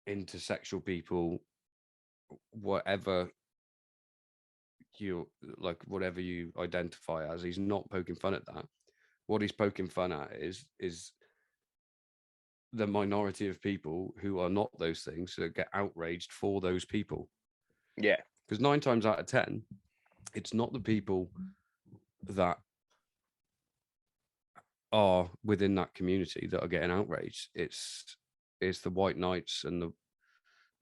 intersexual people, whatever you like, whatever you identify as. He's not poking fun at that. What he's poking fun at is the minority of people who are not those things that get outraged for those people. Yeah. Because 9 times out of 10, it's not the people that are within that community that are getting outraged. It's the white knights and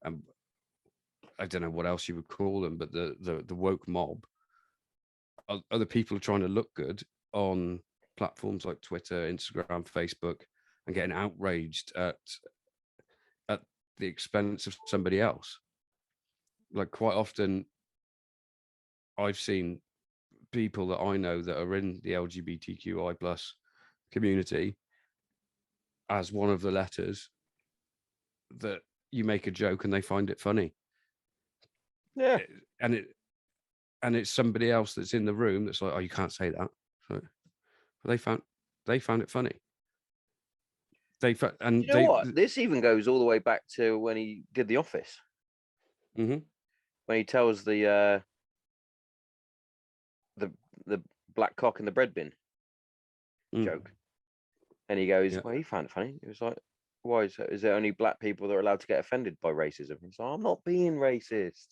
I don't know what else you would call them, but the woke mob. Other people are trying to look good on platforms like Twitter, Instagram, Facebook, and getting outraged at the expense of somebody else. Like, quite often I've seen people that I know that are in the LGBTQI plus community as one of the letters that you make a joke and they find it funny. Yeah. And it's somebody else that's in the room that's like, oh, you can't say that. So they found it funny. You know what? This even goes all the way back to when he did The Office. Mm-hmm. When he tells the black cock in the bread bin joke, and he goes, "Well, he found it funny." It was like, "Why is it only black people that are allowed to get offended by racism?" He's like, "I'm not being racist."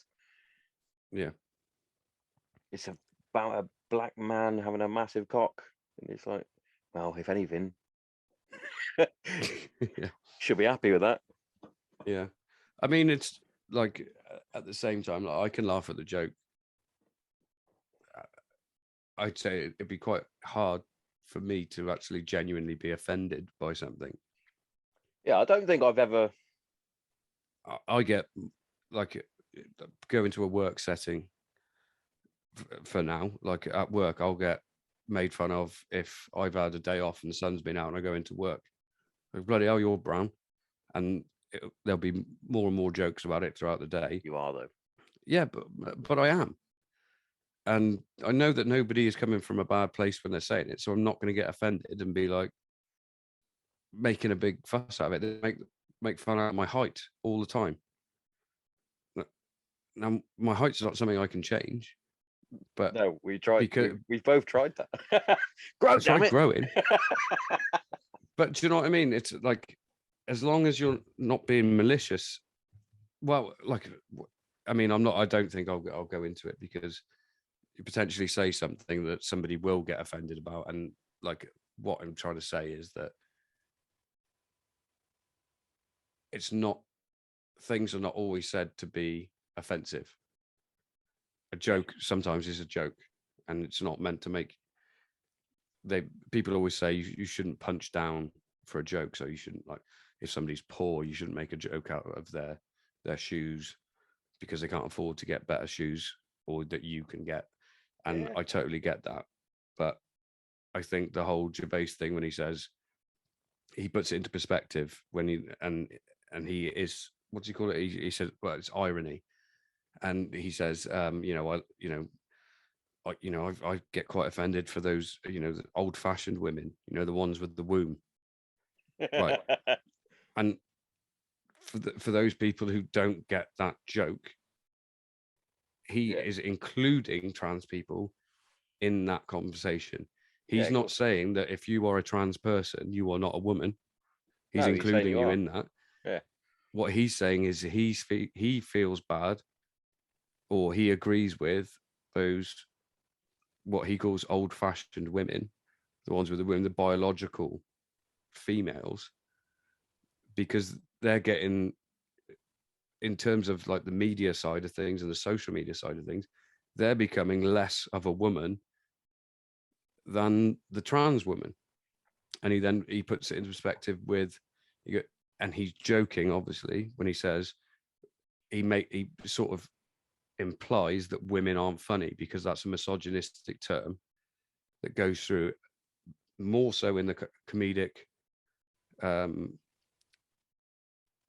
Yeah, it's about a black man having a massive cock, and it's like, well, if anything, yeah, should be happy with that. Yeah, I mean, it's like at the same time, like, I can laugh at the joke. I'd say it'd be quite hard for me to actually genuinely be offended by something. Yeah, I don't think I've ever. I get like go into a work setting for now. Like at work, I'll get made fun of if I've had a day off and the sun's been out and I go into work. Like, bloody hell, you're brown. And there'll be more and more jokes about it throughout the day. You are, though. Yeah, but I am. And I know that nobody is coming from a bad place when they're saying it. So I'm not going to get offended and be like making a big fuss out of it. They make fun out of my height all the time. Now, my height's not something I can change. But no, we tried. We've both tried that. Grow, damn it. Growing. But do you know what I mean? It's like, as long as you're not being malicious. Well, like, I mean, I don't think I'll go into it, because you potentially say something that somebody will get offended about. And like, what I'm trying to say is that things are not always said to be offensive. A joke sometimes is a joke, and it's not meant to make. People always say you shouldn't punch down for a joke. So you shouldn't, like, if somebody's poor, you shouldn't make a joke out of their shoes because they can't afford to get better shoes, or that you can get. And I totally get that. But I think the whole Gervais thing, when he says, he puts it into perspective when he is, what's he call it? He said, well, it's irony. And he says, I get quite offended for those, the old-fashioned women, the ones with the womb. Right. And for those people who don't get that joke, he is including trans people in that conversation. He's not saying that if you are a trans person, you are not a woman. He's including you in that. Yeah. What he's saying is he feels bad, or he agrees with those, what he calls old-fashioned women, the ones with the women, the biological females, because they're getting, in terms of like the media side of things and the social media side of things, they're becoming less of a woman than the trans woman. And he puts it into perspective with, and he's joking, obviously, when he says he sort of implies that women aren't funny, because that's a misogynistic term that goes through more so in the comedic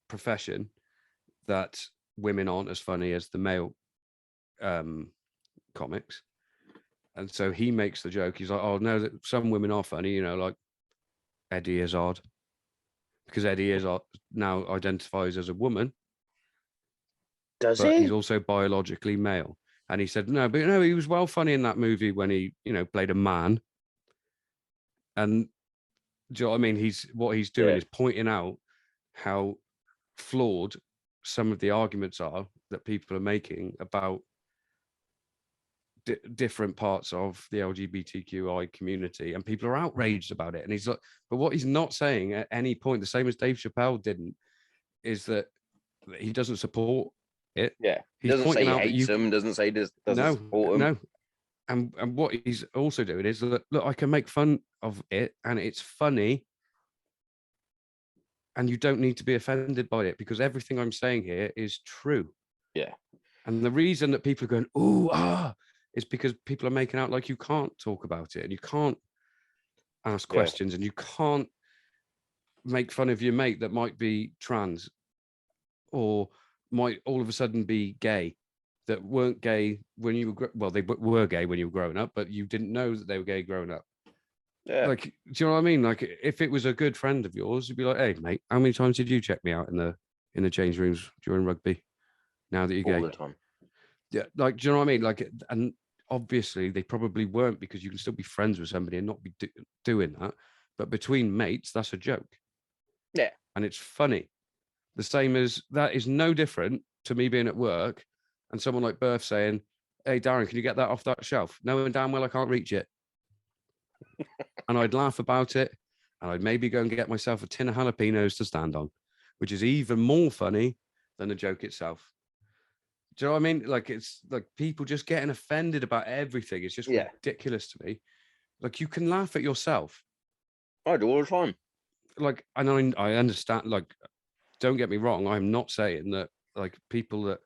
profession, that women aren't as funny as the male comics. And so he makes the joke. He's like, oh, no, that some women are funny, you know, like Eddie Izzard. Because Eddie Izzard now identifies as a woman. Does but he? he's also biologically male. And he said, no, but no, he was well funny in that movie when he, you know, played a man. And do you know what I mean? What he's doing is pointing out how flawed some of the arguments are that people are making about different parts of the LGBTQI community, and people are outraged about it. And he's like, but what he's not saying at any point, the same as Dave Chappelle didn't, is that he doesn't support it. Yeah, he's doesn't pointing say he out that hates them. Doesn't say doesn't support them. No. And what he's also doing is that, look, I can make fun of it, and it's funny, and you don't need to be offended by it because everything I'm saying here is true. Yeah. And the reason that people are going, ooh, is because people are making out like you can't talk about it and you can't ask questions and you can't make fun of your mate that might be trans or might all of a sudden be gay, that weren't gay when you were, they were gay when you were growing up, but you didn't know that they were gay growing up. Yeah. Like, do you know what I mean? Like, if it was a good friend of yours, you'd be like, hey, mate, how many times did you check me out in the change rooms during rugby? Now that you're gay. All the time. Yeah, like, do you know what I mean? Like, and obviously they probably weren't, because you can still be friends with somebody and not be doing that. But between mates, that's a joke. Yeah. And it's funny. The same as that is no different to me being at work and someone like Berth saying, hey, Darren, can you get that off that shelf? Knowing damn well I can't reach it. And I'd laugh about it. And I'd maybe go and get myself a tin of jalapenos to stand on, which is even more funny than the joke itself. Do you know what I mean? Like, it's like people just getting offended about everything. It's just ridiculous to me. Like, you can laugh at yourself. I do all the time. Like, and I understand, like, don't get me wrong. I'm not saying that, like, people that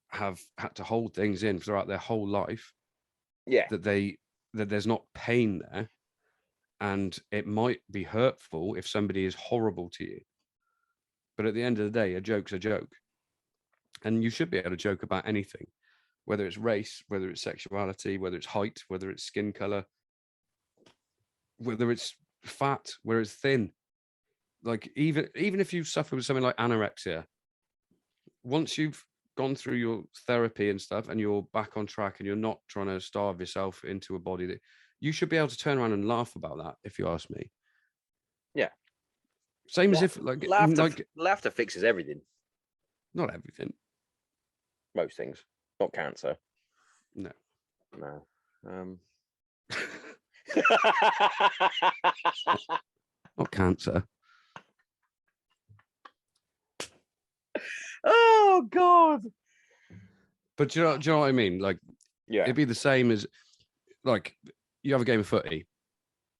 have had to hold things in throughout their whole life, that there's not pain there. And it might be hurtful if somebody is horrible to you. But at the end of the day, a joke's a joke. And you should be able to joke about anything, whether it's race, whether it's sexuality, whether it's height, whether it's skin color, whether it's fat, whether it's thin. Like, even if you suffer with something like anorexia, once you've gone through your therapy and stuff and you're back on track and you're not trying to starve yourself into a body, that you should be able to turn around and laugh about that, if you ask me. Yeah. Same as if laughter fixes everything. Not everything. Most things. Not cancer. No. Not cancer. Oh God. But do you know what I mean? Like, it'd be the same as, like, you have a game of footy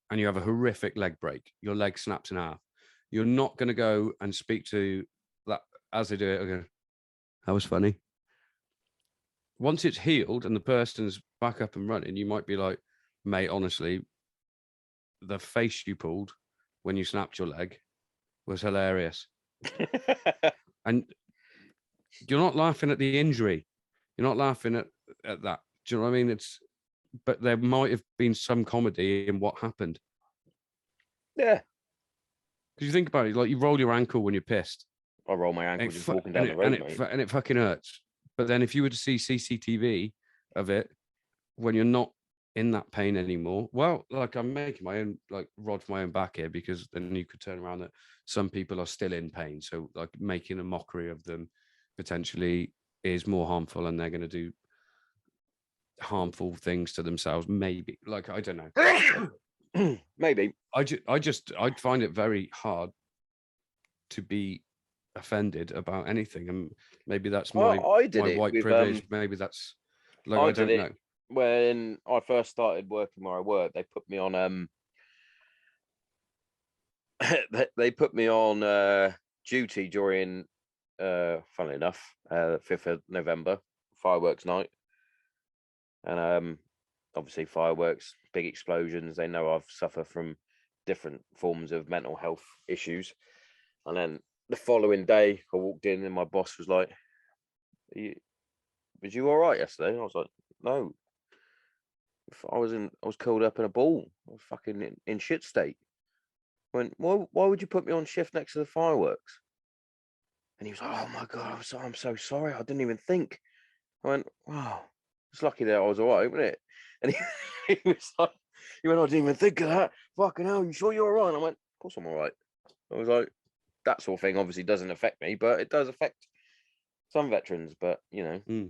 and you have a horrific leg break. Your leg snaps in half. You're not going to go and speak to that as they do it. Okay, that was funny. Once it's healed and the person's back up and running, you might be like, mate, honestly, the face you pulled when you snapped your leg was hilarious. And you're not laughing at the injury. You're not laughing at that. Do you know what I mean? But there might have been some comedy in what happened. Yeah. Because you think about it, like, you roll your ankle when you're pissed. I roll my ankle just walking down the road, mate. And it fucking hurts. But then if you were to see CCTV of it when you're not in that pain anymore, well, like, I'm making my own, like, rod for my own back here, because then you could turn around that some people are still in pain. So, like, making a mockery of them potentially is more harmful, and they're going to do harmful things to themselves. Maybe, like, I don't know. Maybe. I'd find it very hard to be offended about anything, and maybe that's my white privilege. Maybe that's, like, I don't know. When I first started working where I work, they put me on they put me on duty during funnily enough 5th of November, fireworks night. And obviously fireworks, big explosions, they know I've suffered from different forms of mental health issues. And then the following day I walked in and my boss was like, was you all right yesterday? And I was like, no. I was curled up in a ball. I was fucking in shit state. Went, why would you put me on shift next to the fireworks? And he was like, oh my God, I'm so sorry. I didn't even think. I went, wow, it's lucky that I was all right, wasn't it? And he was like, he went, I didn't even think of that. Fucking hell, you sure you're all right? And I went, of course I'm all right. I was like, that sort of thing obviously doesn't affect me, but it does affect some veterans. But, you know,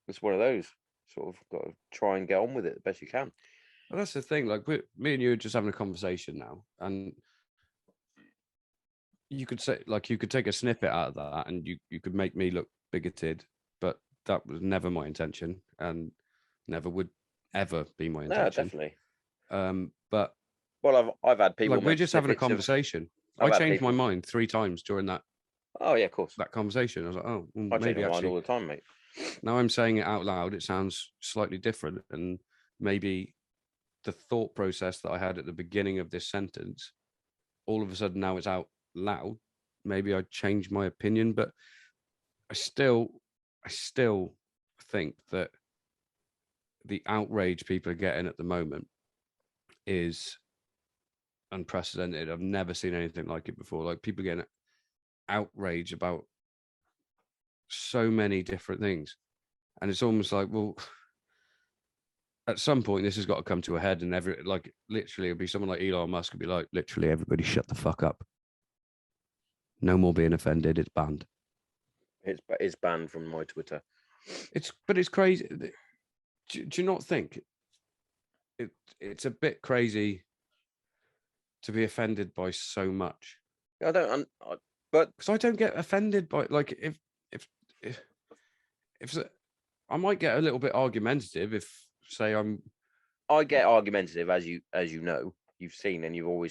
it's one of those. Sort of got to try and get on with it the best you can. Well, that's the thing. Like, me and you are just having a conversation now, and you could say, like, you could take a snippet out of that, and you could make me look bigoted, but that was never my intention, and never would ever be my intention. No, definitely. But well, I've had people. Like, we're just having a conversation. I changed my mind 3 times during that. Oh yeah, of course. That conversation. I was like, oh, I maybe change my actually mind all the time, mate. Now I'm saying it out loud, it sounds slightly different, and maybe the thought process that I had at the beginning of this sentence, all of a sudden now it's out loud. Maybe I changed my opinion, but I still think that the outrage people are getting at the moment is unprecedented. I've never seen anything like it before. Like, people getting outraged about so many different things, and it's almost like, well, at some point this has got to come to a head, and literally it'll be someone like Elon Musk would be like, literally everybody shut the fuck up, no more being offended, it's banned. It's banned from my Twitter. But it's crazy. Do you not think it's a bit crazy to be offended by so much? I don't, but because I don't get offended by, like, if I might get a little bit argumentative if, say, I get argumentative, as you know, you've seen, and you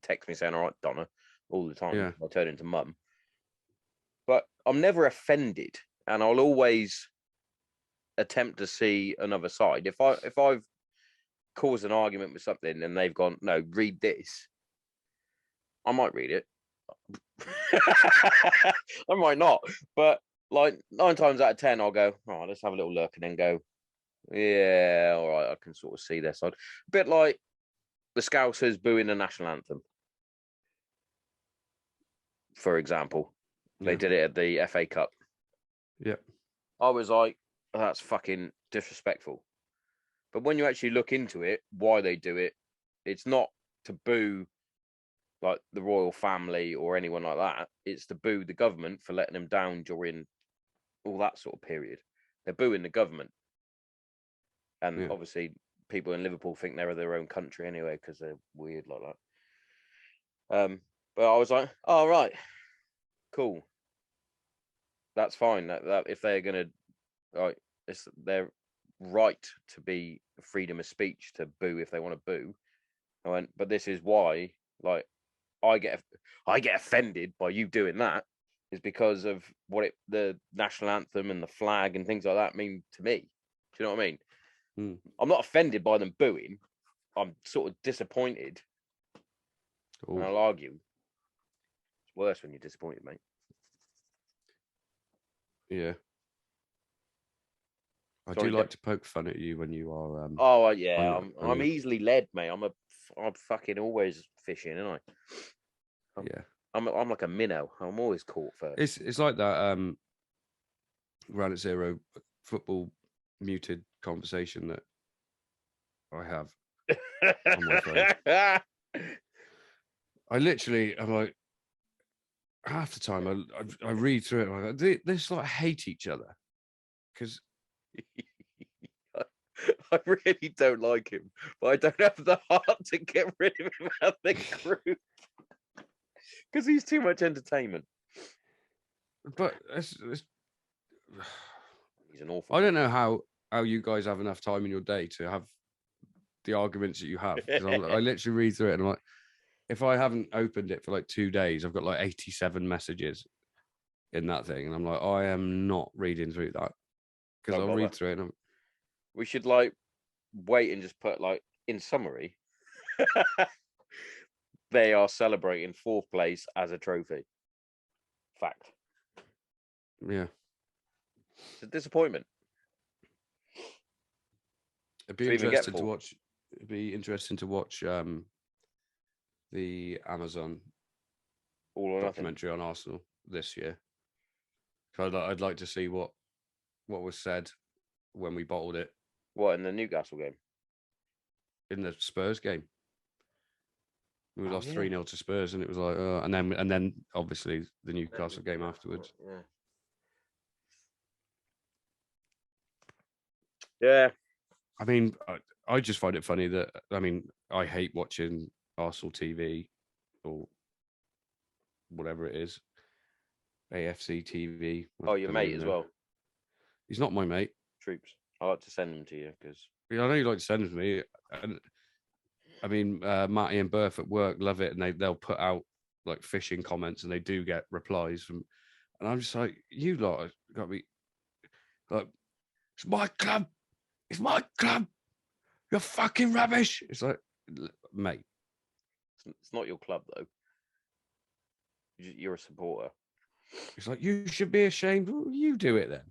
text me saying, all right, Donna, all the time. Yeah. I turn into mum, but I'm never offended, and I'll always attempt to see another side. If I've caused an argument with something and they've gone, no, read this, I might read it. I might not, but like 9 times out of 10, I'll go, all right, let's have a little look, and then go, yeah, all right, I can sort of see their side. A bit like the Scousers booing the national anthem, for example. They did it at the FA Cup. Yeah. I was like, oh, that's fucking disrespectful. But when you actually look into it, why they do it, it's not to boo like the royal family or anyone like that. It's to boo the government for letting them down during all that sort of period. They're booing the government. And obviously people in Liverpool think they're their own country anyway, because they're weird like that. But I was like, oh, right, cool. That's fine. That if they're gonna, like, it's their right to be freedom of speech to boo if they want to boo. I went, but this is why, like, I get offended by you doing that, is because of what the national anthem and the flag and things like that mean to me. Do you know what I mean? I'm not offended by them booing. I'm sort of disappointed. And I'll argue. It's worse when you're disappointed, mate. Yeah. I do like to poke fun at you when you are. Oh yeah, I'm easily led, mate. I'm fucking always fishing, aren't I? Yeah. I'm like a minnow. I'm always caught first. It's like that Ground at Zero football muted conversation that I have on my phone. I'm like, half the time I read through it and I go, they just like hate each other, because I really don't like him, but I don't have the heart to get rid of him out of the group because he's too much entertainment. But he's an awful. I don't know how you guys have enough time in your day to have the arguments that you have. I literally read through it and I'm like, if I haven't opened it for like 2 days, I've got like 87 messages in that thing, and I'm like, I am not reading through that, because I'll read through it. And we should like wait and just put like in summary. They are celebrating 4th place as a trophy. Fact. Yeah. It's a disappointment. It'd be To even get interesting to fourth. watch. It'd be interesting to watch the Amazon All or nothing. documentary on Arsenal this year. I'd like to see what was said when we bottled it What, in the Newcastle game? in the Spurs game. We Oh, lost yeah. 3-0 to Spurs, and it was like, and then obviously the Newcastle game afterwards. Yeah. I mean, I just find it funny that I hate watching Arsenal TV or whatever it is, AFC TV. Oh, your mate as well. He's not my mate. Troops. I like to send them to you because. Yeah, I know you like to send them to me, and I mean, Matty and Berth at work love it, and they'll put out like fishing comments, and they do get replies from, and I'm just like, you lot have got to be like, it's my club, you're fucking rubbish. It's like, mate, It's not your club though. You're a supporter. it's like, you should be ashamed. Well, you do it then.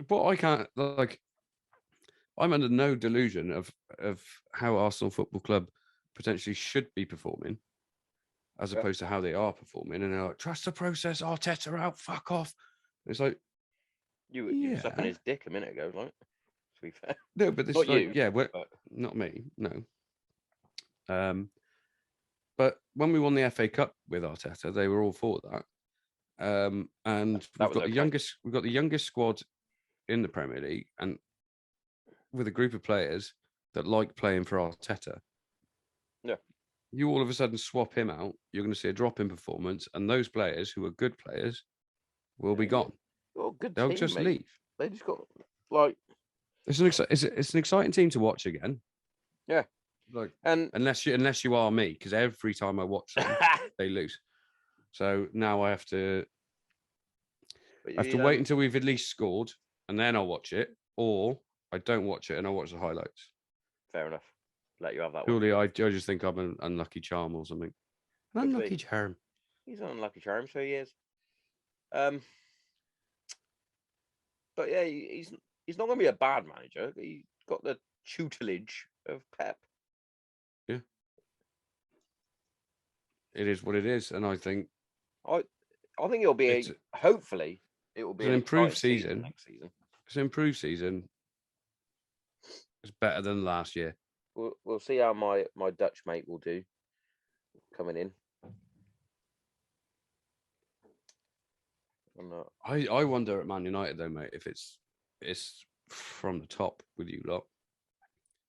But I can't, like, I'm under no delusion of how Arsenal Football Club potentially should be performing, as opposed to how they are performing. And they're like, trust the process, Arteta out, fuck off. It's like, You were sucking his dick a minute ago, right? To be fair. No, but this Not is like, you, yeah, but... not me, no. But when we won the FA Cup with Arteta, they were all for that. And we've got the youngest squad in the Premier League, and with a group of players that like playing for Arteta. Yeah. You all of a sudden swap him out, you're going to see a drop in performance, and those players who are good players will be gone. They'll team, just mate. leave. They just got like it's an exciting team to watch again. Yeah. Like, and unless you are me, because every time I watch them, they lose. So now I have to wait until we've at least scored, and then I'll watch it, or I don't watch it and I'll watch the highlights. Fair enough. Let you have that Purely, one. I just think I'm an unlucky charm or something. An unlucky charm. He's an unlucky charm, so he is. But yeah, he's not going to be a bad manager. He's got the tutelage of Pep. Yeah. It is what it is, and I think it'll be hopefully it will be an improved season next season. It's an improved season. It's better than last year. We'll see how my Dutch mate will do coming in. I wonder at Man United though, mate, if it's from the top with you lot.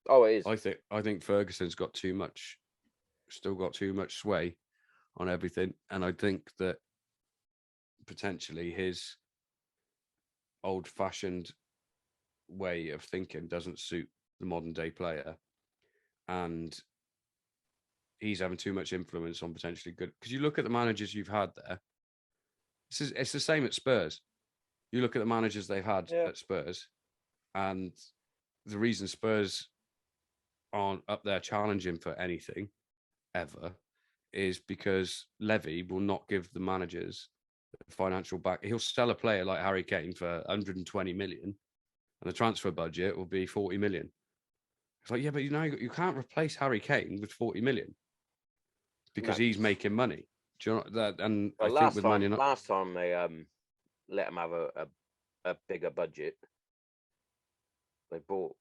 Oh, it is. I think Ferguson's got still got too much sway on everything, and I think that potentially his old-fashioned way of thinking doesn't suit the modern day player, and he's having too much influence on potentially good. Because you look at the managers you've had there. It's the same at Spurs. You look at the managers they've had at Spurs, and the reason Spurs aren't up there challenging for anything ever is because Levy will not give the managers the financial back. He'll sell a player like Harry Kane for 120 million, and the transfer budget will be 40 million. It's like, yeah, but you can't replace Harry Kane with 40 million because he's making money. Do you know that? And I think with Man United, last time they let him have a bigger budget, they bought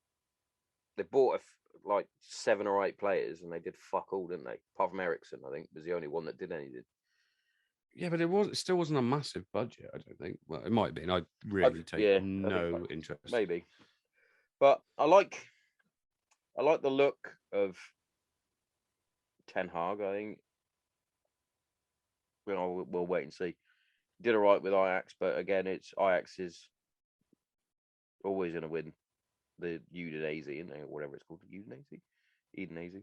like 7 or 8 players, and they did fuck all, didn't they? Apart from Ericsson, I think was the only one that did anything. Yeah, but it still wasn't a massive budget. I don't think. Well, it might have been. I really take no interest. Maybe, but I like the look of Ten Hag. I think we'll wait and see. Did all right with Ajax, but again, Ajax is always going to win the Udinese, isn't they, or whatever it's called, Udinese.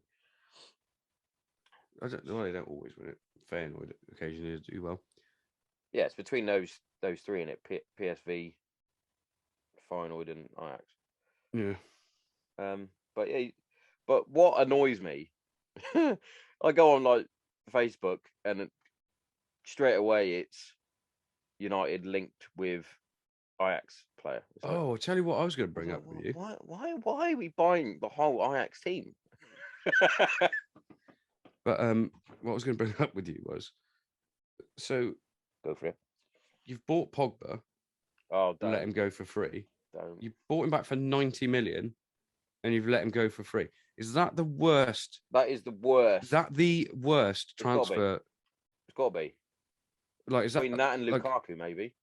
I don't know. They don't always win it. Feyenoord occasionally do well. Yeah, it's between those 3 in it: PSV, Feyenoord, and Ajax. Yeah. But what annoys me, I go on like Facebook and straight away it's United linked with Ajax player. It's like, Oh, I'll tell you what I was going to bring up with you. why are we buying the whole Ajax team? But what I was going to bring up with you was, so Go for it. you've bought Pogba Oh, and don't, let him go for free. don't. You bought him back for 90 million and you've let him go for free. Is that the worst? That is the worst. Is that the worst It's gotta be. transfer? It's got to be. Like, is that Between that and like, Lukaku, maybe.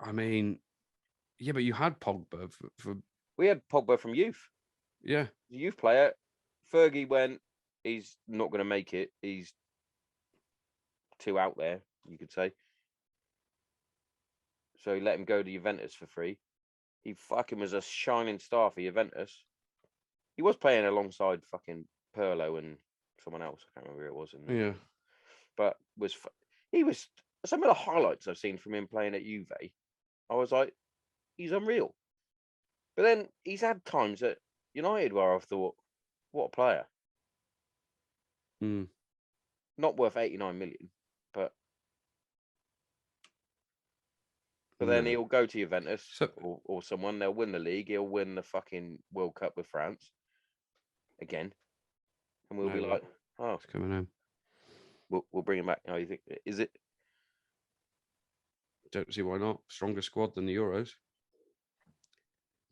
I mean, yeah, but you had Pogba for We had Pogba from youth. yeah. The youth player. Fergie went, he's not going to make it. He's too out there, you could say. So he let him go to Juventus for free. He fucking was a shining star for Juventus. He was playing alongside fucking Pirlo and someone else. I can't remember who it was. Yeah. But he was some of the highlights I've seen from him playing at Juve. I was like, he's unreal. But then he's had times at United where I've thought, what a player. Mm. Not worth 89 million, but then No. he'll go to Juventus So- or someone. They'll win the league. He'll win the fucking World Cup with France again, and we'll No, be no. like, oh, It's coming home. we'll bring him back. Oh, you think is it? Don't see why not. Stronger squad than the Euros.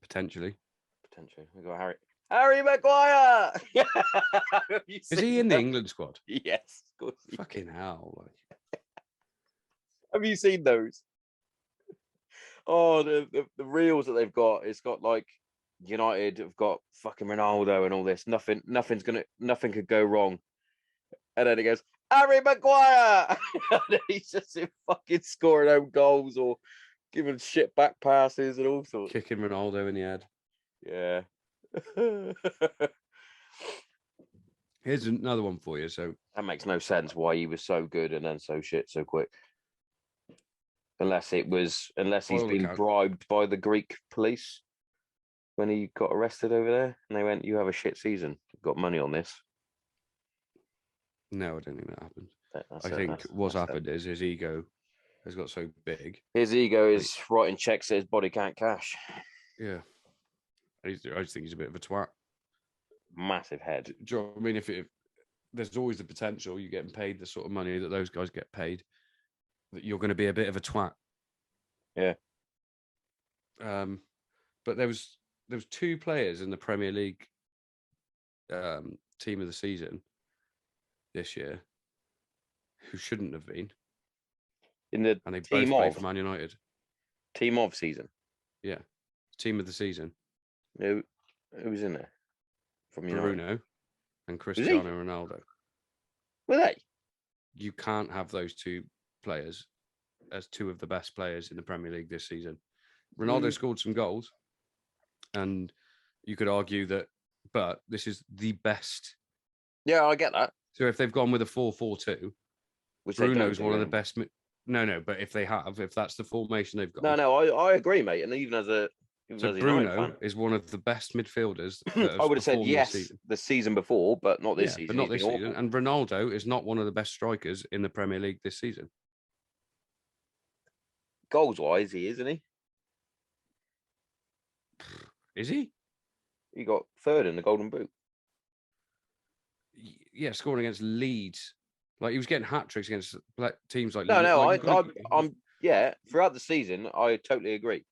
Potentially. Potentially, we got Harry Maguire. Is he in the England squad? Yes, of course. Fucking hell. Like, Have you seen those? Oh, the reels that they've got. It's got like United have got fucking Ronaldo and all this. Nothing could go wrong. And then it goes, Harry Maguire. And then he's just fucking scoring own goals or giving shit back passes and all sorts. kicking Ronaldo in the head. Yeah. Here's another one for you. So That makes no sense why he was so good and then so shit so quick. Unless he's all been accounts- bribed by the Greek police when he got arrested over there and they went, you have a shit season. You've got money on this. no, I don't think that happened. That's I it, think that's- what's that's it. happened is his ego has got so big. His ego is writing checks that his body can't cash. Yeah. I just think he's a bit of a twat. Massive head. Do you know what I mean? If there's always the potential, you're getting paid the sort of money that those guys get paid, that you're going to be a bit of a twat. Yeah. But there was two players in the Premier League team of the season this year who shouldn't have been, In the and they team both played of for Man United. team of season. Yeah, team of the season. Who was in there? From United. Bruno and Cristiano Ronaldo. Were they? You can't have those two players as two of the best players in the Premier League this season. Ronaldo scored some goals, and you could argue that, but this is the best. Yeah, I get that. So if they've gone with a 4-4-2, Which they don't Bruno's do one of the anymore. best. No, but if that's the formation they've got. No, I agree, mate. And even as a So Bruno is one of the best midfielders. I would have said performed yes this season. the season before, but not this Yeah, season. but not He's this been season. awful. And Ronaldo is not one of the best strikers in the Premier League this season. Goals wise, he is, isn't he? Is he? He got third in the Golden Boot. Yeah, scoring against Leeds. Like he was getting hat tricks against teams like No, Leeds. I'm yeah. Throughout the season, I totally agree.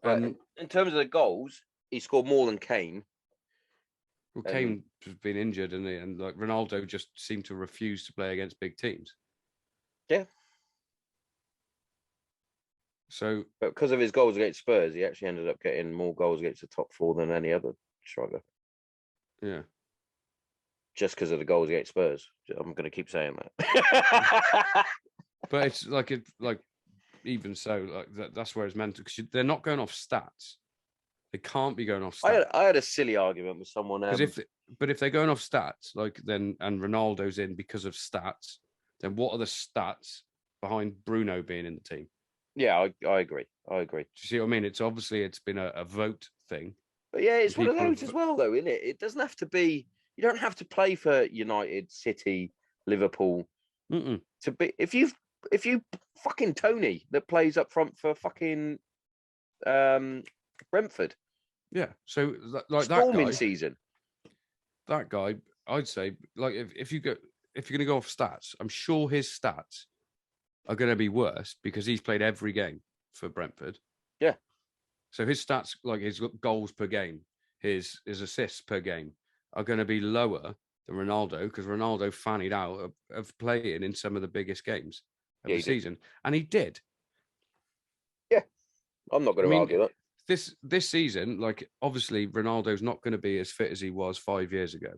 But in terms of the goals, he scored more than Kane. Well, Kane has been injured, and like Ronaldo just seemed to refuse to play against big teams. Yeah. So, But because of his goals against Spurs, he actually ended up getting more goals against the top four than any other striker. yeah. Just because of the goals against Spurs. I'm going to keep saying that. But it's like even so, like that's where it's meant to, because they're not going off stats. They can't be going off stats. I had a silly argument with someone. Because if they're going off stats, like then and Ronaldo's in because of stats, then what are the stats behind Bruno being in the team? Yeah, I agree. Do you see what I mean? It's been a vote thing. But yeah, it's one of People those as well, though, isn't it? It doesn't have to be. You don't have to play for United, City, Liverpool to be. If you fucking Tony that plays up front for fucking Brentford. Yeah. So like Storming that guy, season. That guy, I'd say, like if you're going to go off stats, I'm sure his stats are going to be worse because he's played every game for Brentford. Yeah. So his stats, like his goals per game, his assists per game, are going to be lower than Ronaldo because Ronaldo fannied out of playing in some of the biggest games of the season, and he did. Yeah, I'm not going to argue that. This season, like obviously Ronaldo's not going to be as fit as he was 5 years ago.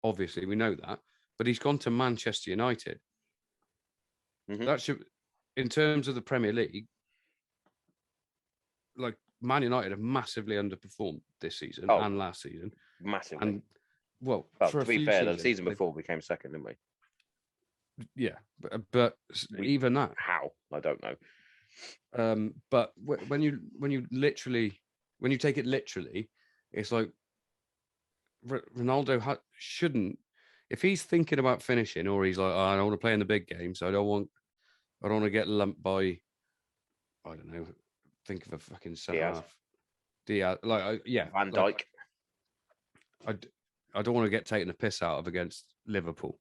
Obviously, we know that, but he's gone to Manchester United. That should, in terms of the Premier League, like Man United have massively underperformed this season and last season. Massively. And well, to be fair, the season before we came second, didn't we? Yeah, but even that, how I don't know. But when you take it literally, it's like Ronaldo shouldn't. If he's thinking about finishing, or he's like, oh, I don't want to play in the big games, I don't want to get lumped by, I don't know, think of a fucking centre half. Diaz, Van Dijk. I don't want to get taken the piss out of against Liverpool.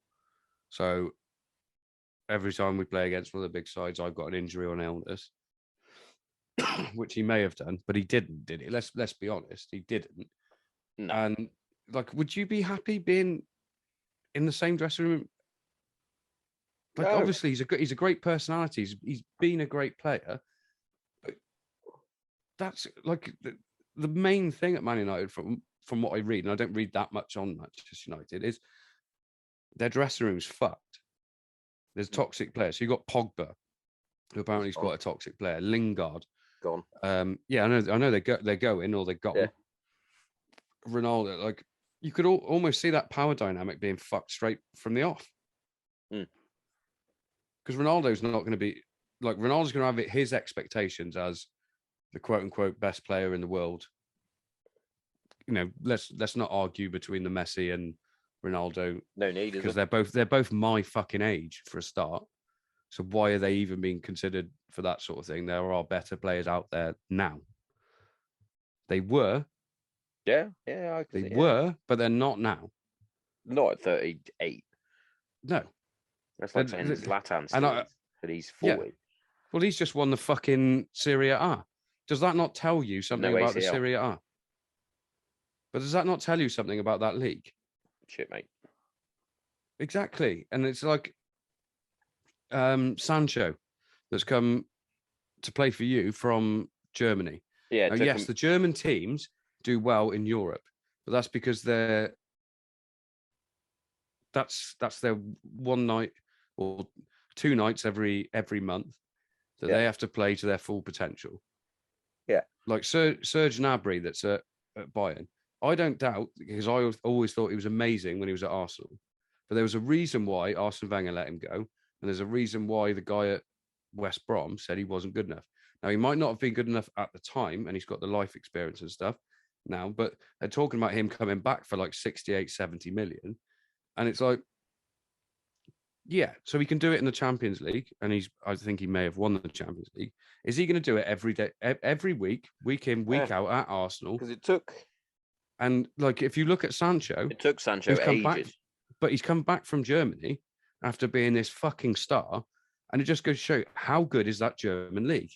So every time we play against one of the big sides, I've got an injury or an illness, which he may have done, but he didn't, did he? Let's be honest, he didn't. No. And like, would you be happy being in the same dressing room? Like, obviously, he's a great personality. He's been a great player. But that's like the main thing at Man United from what I read, and I don't read that much on Manchester United, is their dressing room's fucked. There's toxic players. So you've got Pogba, who apparently is quite a toxic player. Lingard. Gone. Yeah, I know they're going or they're gone. Yeah. Ronaldo, like you could almost see that power dynamic being fucked straight from the off. Because Ronaldo's not going to be like Ronaldo's going to have his expectations as the quote unquote best player in the world. You know, let's not argue between the Messi and Ronaldo. No need, because they're both my fucking age for a start. So why are they even being considered for that sort of thing? There are better players out there now. They were. Yeah. They were, but they're not now. Not at 38. No. That's like saying Zlatan still, but he's 40. Yeah. Well, he's just won the fucking Serie A. Does that not tell you something about the Serie A? But does that not tell you something about that league? Shit, mate. Exactly. And it's like Sancho that's come to play for you from Germany. Yeah. Now, yes, the German teams do well in Europe, but that's because that's their one night or 2 nights every month that they have to play to their full potential. Yeah. Like Serge Gnabry that's at Bayern. I don't doubt, because I always thought he was amazing when he was at Arsenal. But there was a reason why Arsene Wenger let him go. And there's a reason why the guy at West Brom said he wasn't good enough. Now, he might not have been good enough at the time, and he's got the life experience and stuff now, but they're talking about him coming back for like 68, 70 million. And it's like, yeah, so he can do it in the Champions League. And I think he may have won the Champions League. Is he going to do it every day, every week, week in, week out at Arsenal? Because it took. And like, if you look at Sancho, it took Sancho ages. But he's come back from Germany after being this fucking star. And it just goes to show how good is that German league.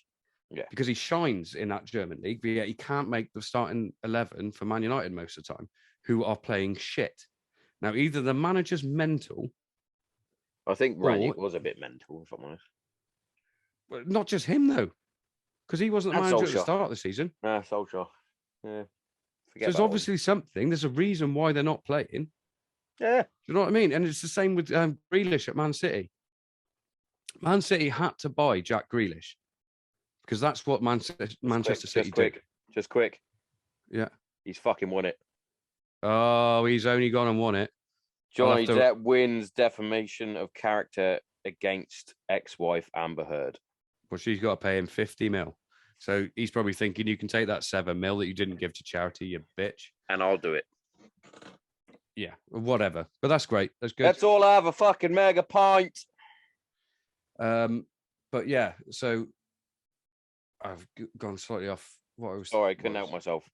Yeah. Because he shines in that German league, but yet he can't make the starting 11 for Man United most of the time, who are playing shit. Now, either the manager's mental. I think Ranić was a bit mental, if I'm honest. Well, not just him, though. Because he wasn't the manager at the start of the season. Nah, Solskjaer. Yeah. So there's obviously something. There's a reason why they're not playing. Yeah. Do you know what I mean? And it's the same with Grealish at Man City. Man City had to buy Jack Grealish because that's what Manchester City did. Just quick. Yeah. He's fucking won it. Oh, he's only gone and won it. Johnny Depp wins defamation of character against ex-wife Amber Heard. Well, she's got to pay him 50 mil. So he's probably thinking, you can take that 7 mil that you didn't give to charity, you bitch. And I'll do it. Yeah, whatever. But that's great. That's good. Let's all have a fucking mega pint. But yeah, so I've gone slightly off what I was. Sorry, I couldn't help myself.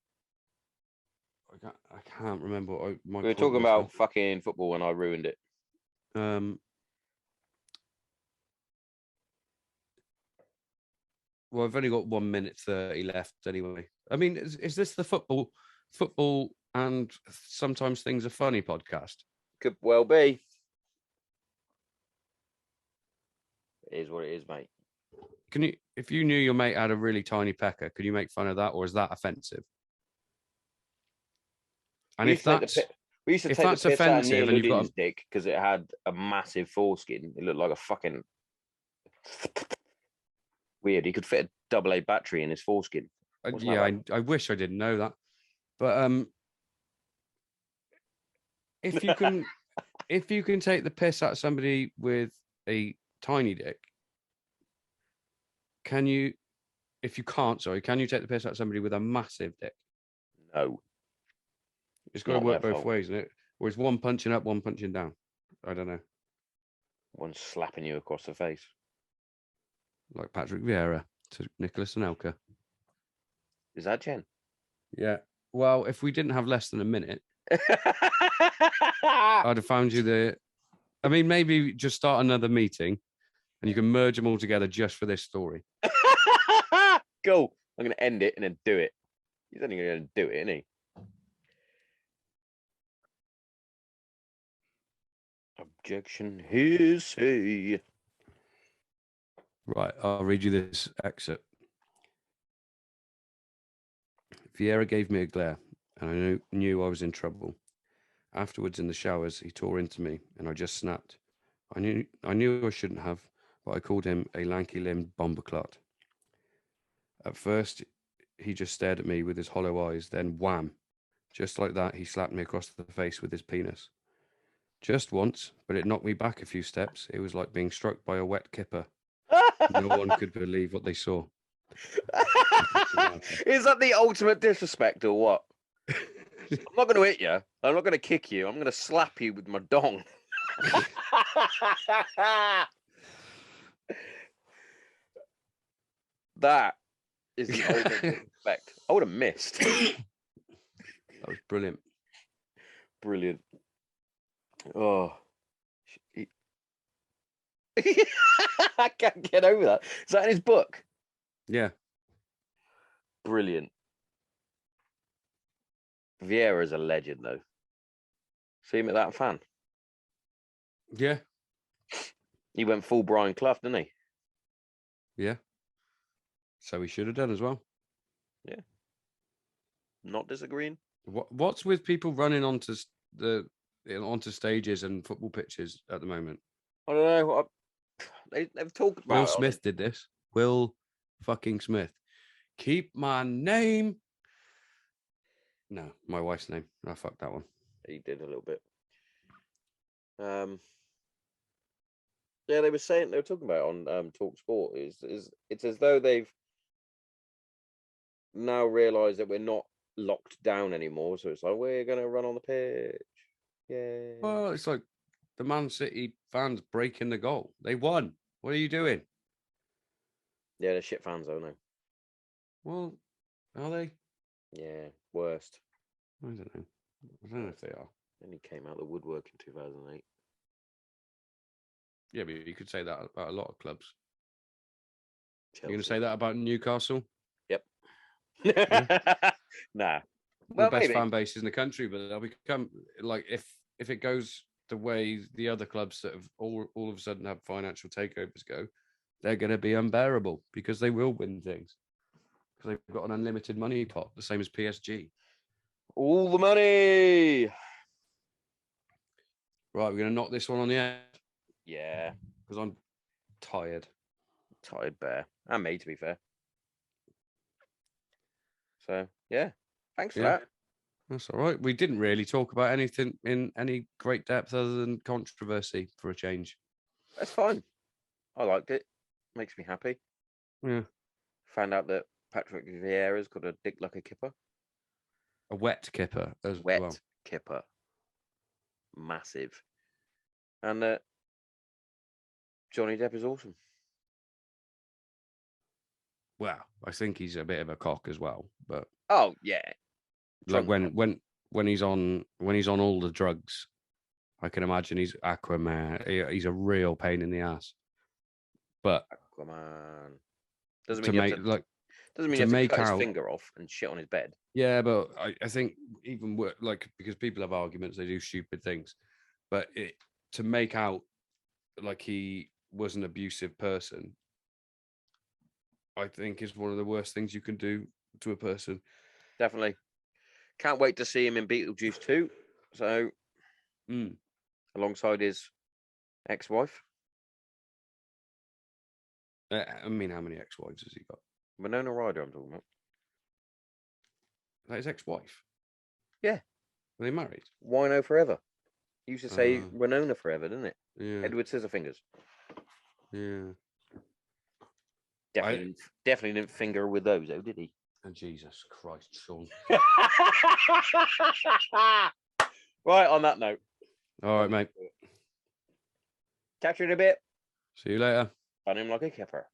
I can't remember what my We were point talking was about fucking football and I ruined it. now. Well, I've only got 1 minute 30 left anyway. I mean, is this the football and sometimes things are funny podcast? Could well be. It is what it is, mate. Can you, if you knew your mate had a really tiny pecker, could you make fun of that, or is that offensive? And if that's we used to if take that's the piss out of Neil offensive and you've got Ludin's dick because it had a massive foreskin. It looked like a fucking weird. He could fit a AA battery in his foreskin. yeah, I wish I didn't know that, but if you can if you can take the piss out of somebody with a tiny dick, can you? If you can't, sorry, can you take the piss out of somebody with a massive dick? No. It's got to work both ways, isn't it? Or is one punching up, one punching down? I don't know. One slapping you across the face. Like Patrick Vieira to Nicholas Anelka. Is that Jen? Yeah. Well, if we didn't have less than a minute, I'd have found you the. I mean, maybe just start another meeting and you can merge them all together just for this story. Go. I'm going to end it and then do it. He's only going to do it, isn't he? Objection, hearsay. Right, I'll read you this excerpt. Vieira gave me a glare, and I knew I was in trouble. Afterwards, in the showers, he tore into me, and I just snapped. I knew I shouldn't have, but I called him a lanky-limbed bomberclot. At first, he just stared at me with his hollow eyes, then wham! Just like that, he slapped me across the face with his penis. Just once, but it knocked me back a few steps. It was like being struck by a wet kipper. No one could believe what they saw. Is that the ultimate disrespect or what? I'm not going to hit you. I'm not going to kick you. I'm going to slap you with my dong. That is the ultimate disrespect. I would have missed. That was brilliant. Brilliant. Oh. I can't get over that. Is that in his book? Yeah. Brilliant. Vieira's a legend, though. See him at that fan? Yeah. He went full Brian Clough, didn't he? Yeah. So he should have done as well. Yeah. Not disagreeing. What's with people running onto stages and football pitches at the moment? I don't know. They've talked about Will Smith did this. Will fucking Smith. Keep my name. No, my wife's name. I fucked that one. He did a little bit. Yeah, they were talking about it on Talk Sport. It's as though they've now realised that we're not locked down anymore. So it's like we're gonna run on the pitch. Yeah. Well, it's like the Man City fans breaking the goal. They won. What are you doing? Yeah, they're shit fans, though, no. Well, are they? Yeah, worst. I don't know. I don't know if they are. Then he came out the woodwork in 2008. Yeah, but you could say that about a lot of clubs. Chelsea. You're going to say that about Newcastle? Yep. Nah. The best fan bases in the country, but they'll become like if it goes the way the other clubs that have all of a sudden have financial takeovers go, they're going to be unbearable because they will win things because they've got an unlimited money pot, the same as PSG. All the money. Right, we're going to knock this one on the head. Yeah. Because I'm tired. Tired bear. And me, to be fair. So, yeah. Thanks for that. That's all right. We didn't really talk about anything in any great depth other than controversy for a change. That's fine. I liked it. Makes me happy. Yeah. Found out that Patrick Vieira's got a dick like a kipper. A wet kipper as Wet well. kipper. massive. And Johnny Depp is awesome. Well, I think he's a bit of a cock as well, but Oh yeah, like Drunk when he's on all the drugs, I can imagine he's Aquaman. He's a real pain in the ass. But Aquaman doesn't to mean make like doesn't mean to you have to make cut his out- finger off and shit on his bed. yeah, but I think even like because people have arguments, they do stupid things, but to make out like he was an abusive person, I think is one of the worst things you can do to a person. Definitely. Can't wait to see him in Beetlejuice 2. So alongside his ex-wife. I mean, how many ex-wives has he got? Winona Ryder, I'm talking about. Like his ex-wife? Yeah. Were they married? Wino forever. He used to say Uh-huh. Winona forever, didn't it? Yeah. Edward Scissorfingers. Yeah. Definitely didn't finger with those, though, did he? And Jesus Christ, Sean. Right, on that note. All right, mate. Catch you in a bit. See you later. Run him like a kipper.